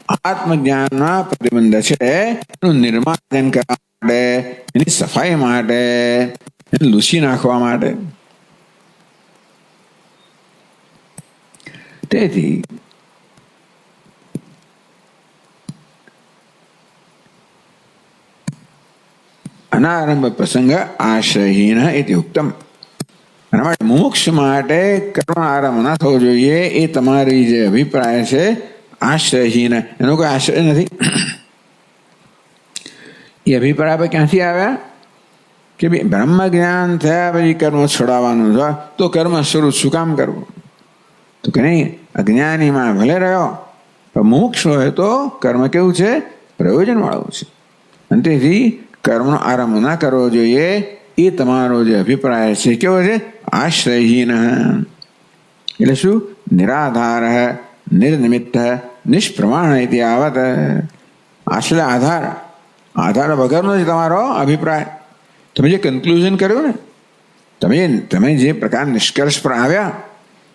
આત્મજ્ઞાનના પ્રતિબંધ છે એનું નિર્માર્જન કરવા માટે, એની સફાઈ માટે, એને લૂછી નાખવા માટે. તેથી અનારંભ પ્રસંગ આશ્રયહીન ઇતિ ઉક્તમ. એના માટે મોક્ષ માટે કર્મ આરંભ ના થવો જોઈએ એ તમારી જે અભિપ્રાય છે આશ્રયહીન, એનો કોઈ આશ્રય નથી. એ અભિપ્રાય આપણે ક્યાંથી આવ્યા કે ભાઈ બ્રહ્મ જ્ઞાન થયા પછી કર્મ છોડાવવાનું છે, તો કર્મ શરૂ શું કામ કરવું? તો કે નહીં, અજ્ઞાનીમાં ભલે રહ્યો પણ મોક્ષ હોય તો કર્મ કેવું છે? પ્રયોજન વાળું છે. અને તેથી કર્મનો આરંભ ના કરવો જોઈએ એ તમારો જે અભિપ્રાય છે કેવો છે? આશ્રયહીન. એટલે શું? નિરાધાર, નિર્નિમિત્ત, નિષ્પ્રમાણ ઇતિ આવત. આશ્રય આધાર વગરનો જ તમારો અભિપ્રાય. તમે જે કન્ક્લુઝન કર્યું ને, તમે જે પ્રકાર નિષ્કર્ષ પર આવ્યા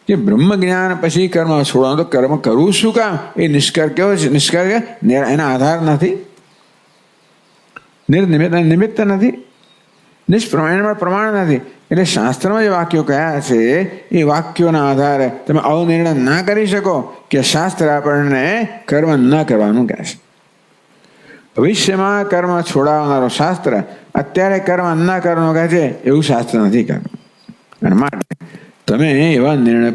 કે બ્રહ્મ જ્ઞાન પછી કર્મ છોડવાનું, તો કર્મ કરવું શું કામ? એ નિષ્કર્ષ કેવો છે? નિષ્કર્ષ એના આધાર નથી, નિમિત્ત નથી, નિષ્પ્રમાણમાં પ્રમાણ નથી. એટલે શાસ્ત્રમાં જે વાક્યો કયા છે એ વાક્યોના આધારે તમે આવો નિર્ણય ના કરી શકો કે શાસ્ત્ર આપણને કર્મ ન કરવાનું કહે છે. ભવિષ્યમાં કર્મ છોડાવનારો શાસ્ત્ર અત્યારે કર્મ ન કરવાનું કહે છે એવું શાસ્ત્ર નથી કરતું. અને માટે તમે એવા નિર્ણય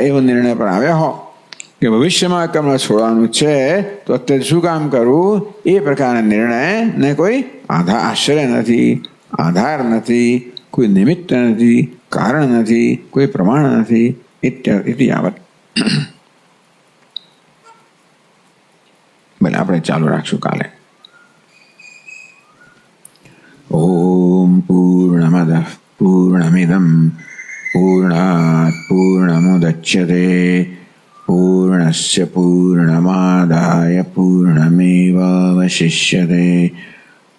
એવો નિર્ણય પર આવ્યા હો કે ભવિષ્યમાં કર્મ છોડવાનું છે તો અત્યારે શું કામ કરવું, એ પ્રકારના નિર્ણય ને કોઈ આશ્રય નથી, આધાર નથી, કોઈ નિમિત્ત નથી, કારણ નથી, કોઈ પ્રમાણ નથી. ઇતિ આવત. ભલે આપણે ચાલુ રાખશું કાલે. ઓમ પૂર્ણમદ પૂર્ણમિદમ પૂર્ણાત પૂર્ણમુદચ્યતે પૂર્ણસ્ય પૂર્ણમાદાય પૂર્ણમેવાવશિષ્યતે.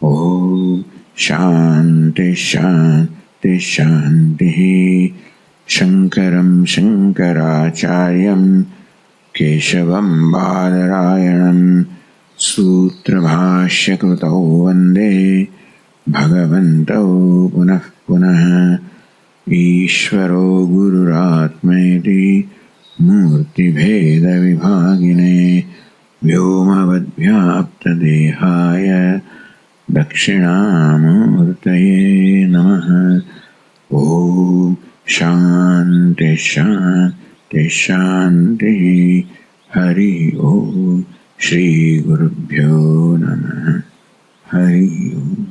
ઓમ શાંતિ શાંતિ શાંતિ. શંકરં શંકરાચાર્યં કેશવં બાદરાયણં સૂત્રભાષ્યકૃતૌ વંદે ભગવन्तौ પુનઃ પુનઃ. ઈશ્વરો ગુરુરાત્મેતિ મૂર્તિભેદવિભાગિને વ્યોમવદ્વ્યાપ્તદેહાય દક્ષિણામૂર્તયે નમઃ. ઓમ શાંતિ શાંતિ શાંતિ. હરિ ઓમ. શ્રી ગુરુભ્યો નમઃ. હરિ ઓમ.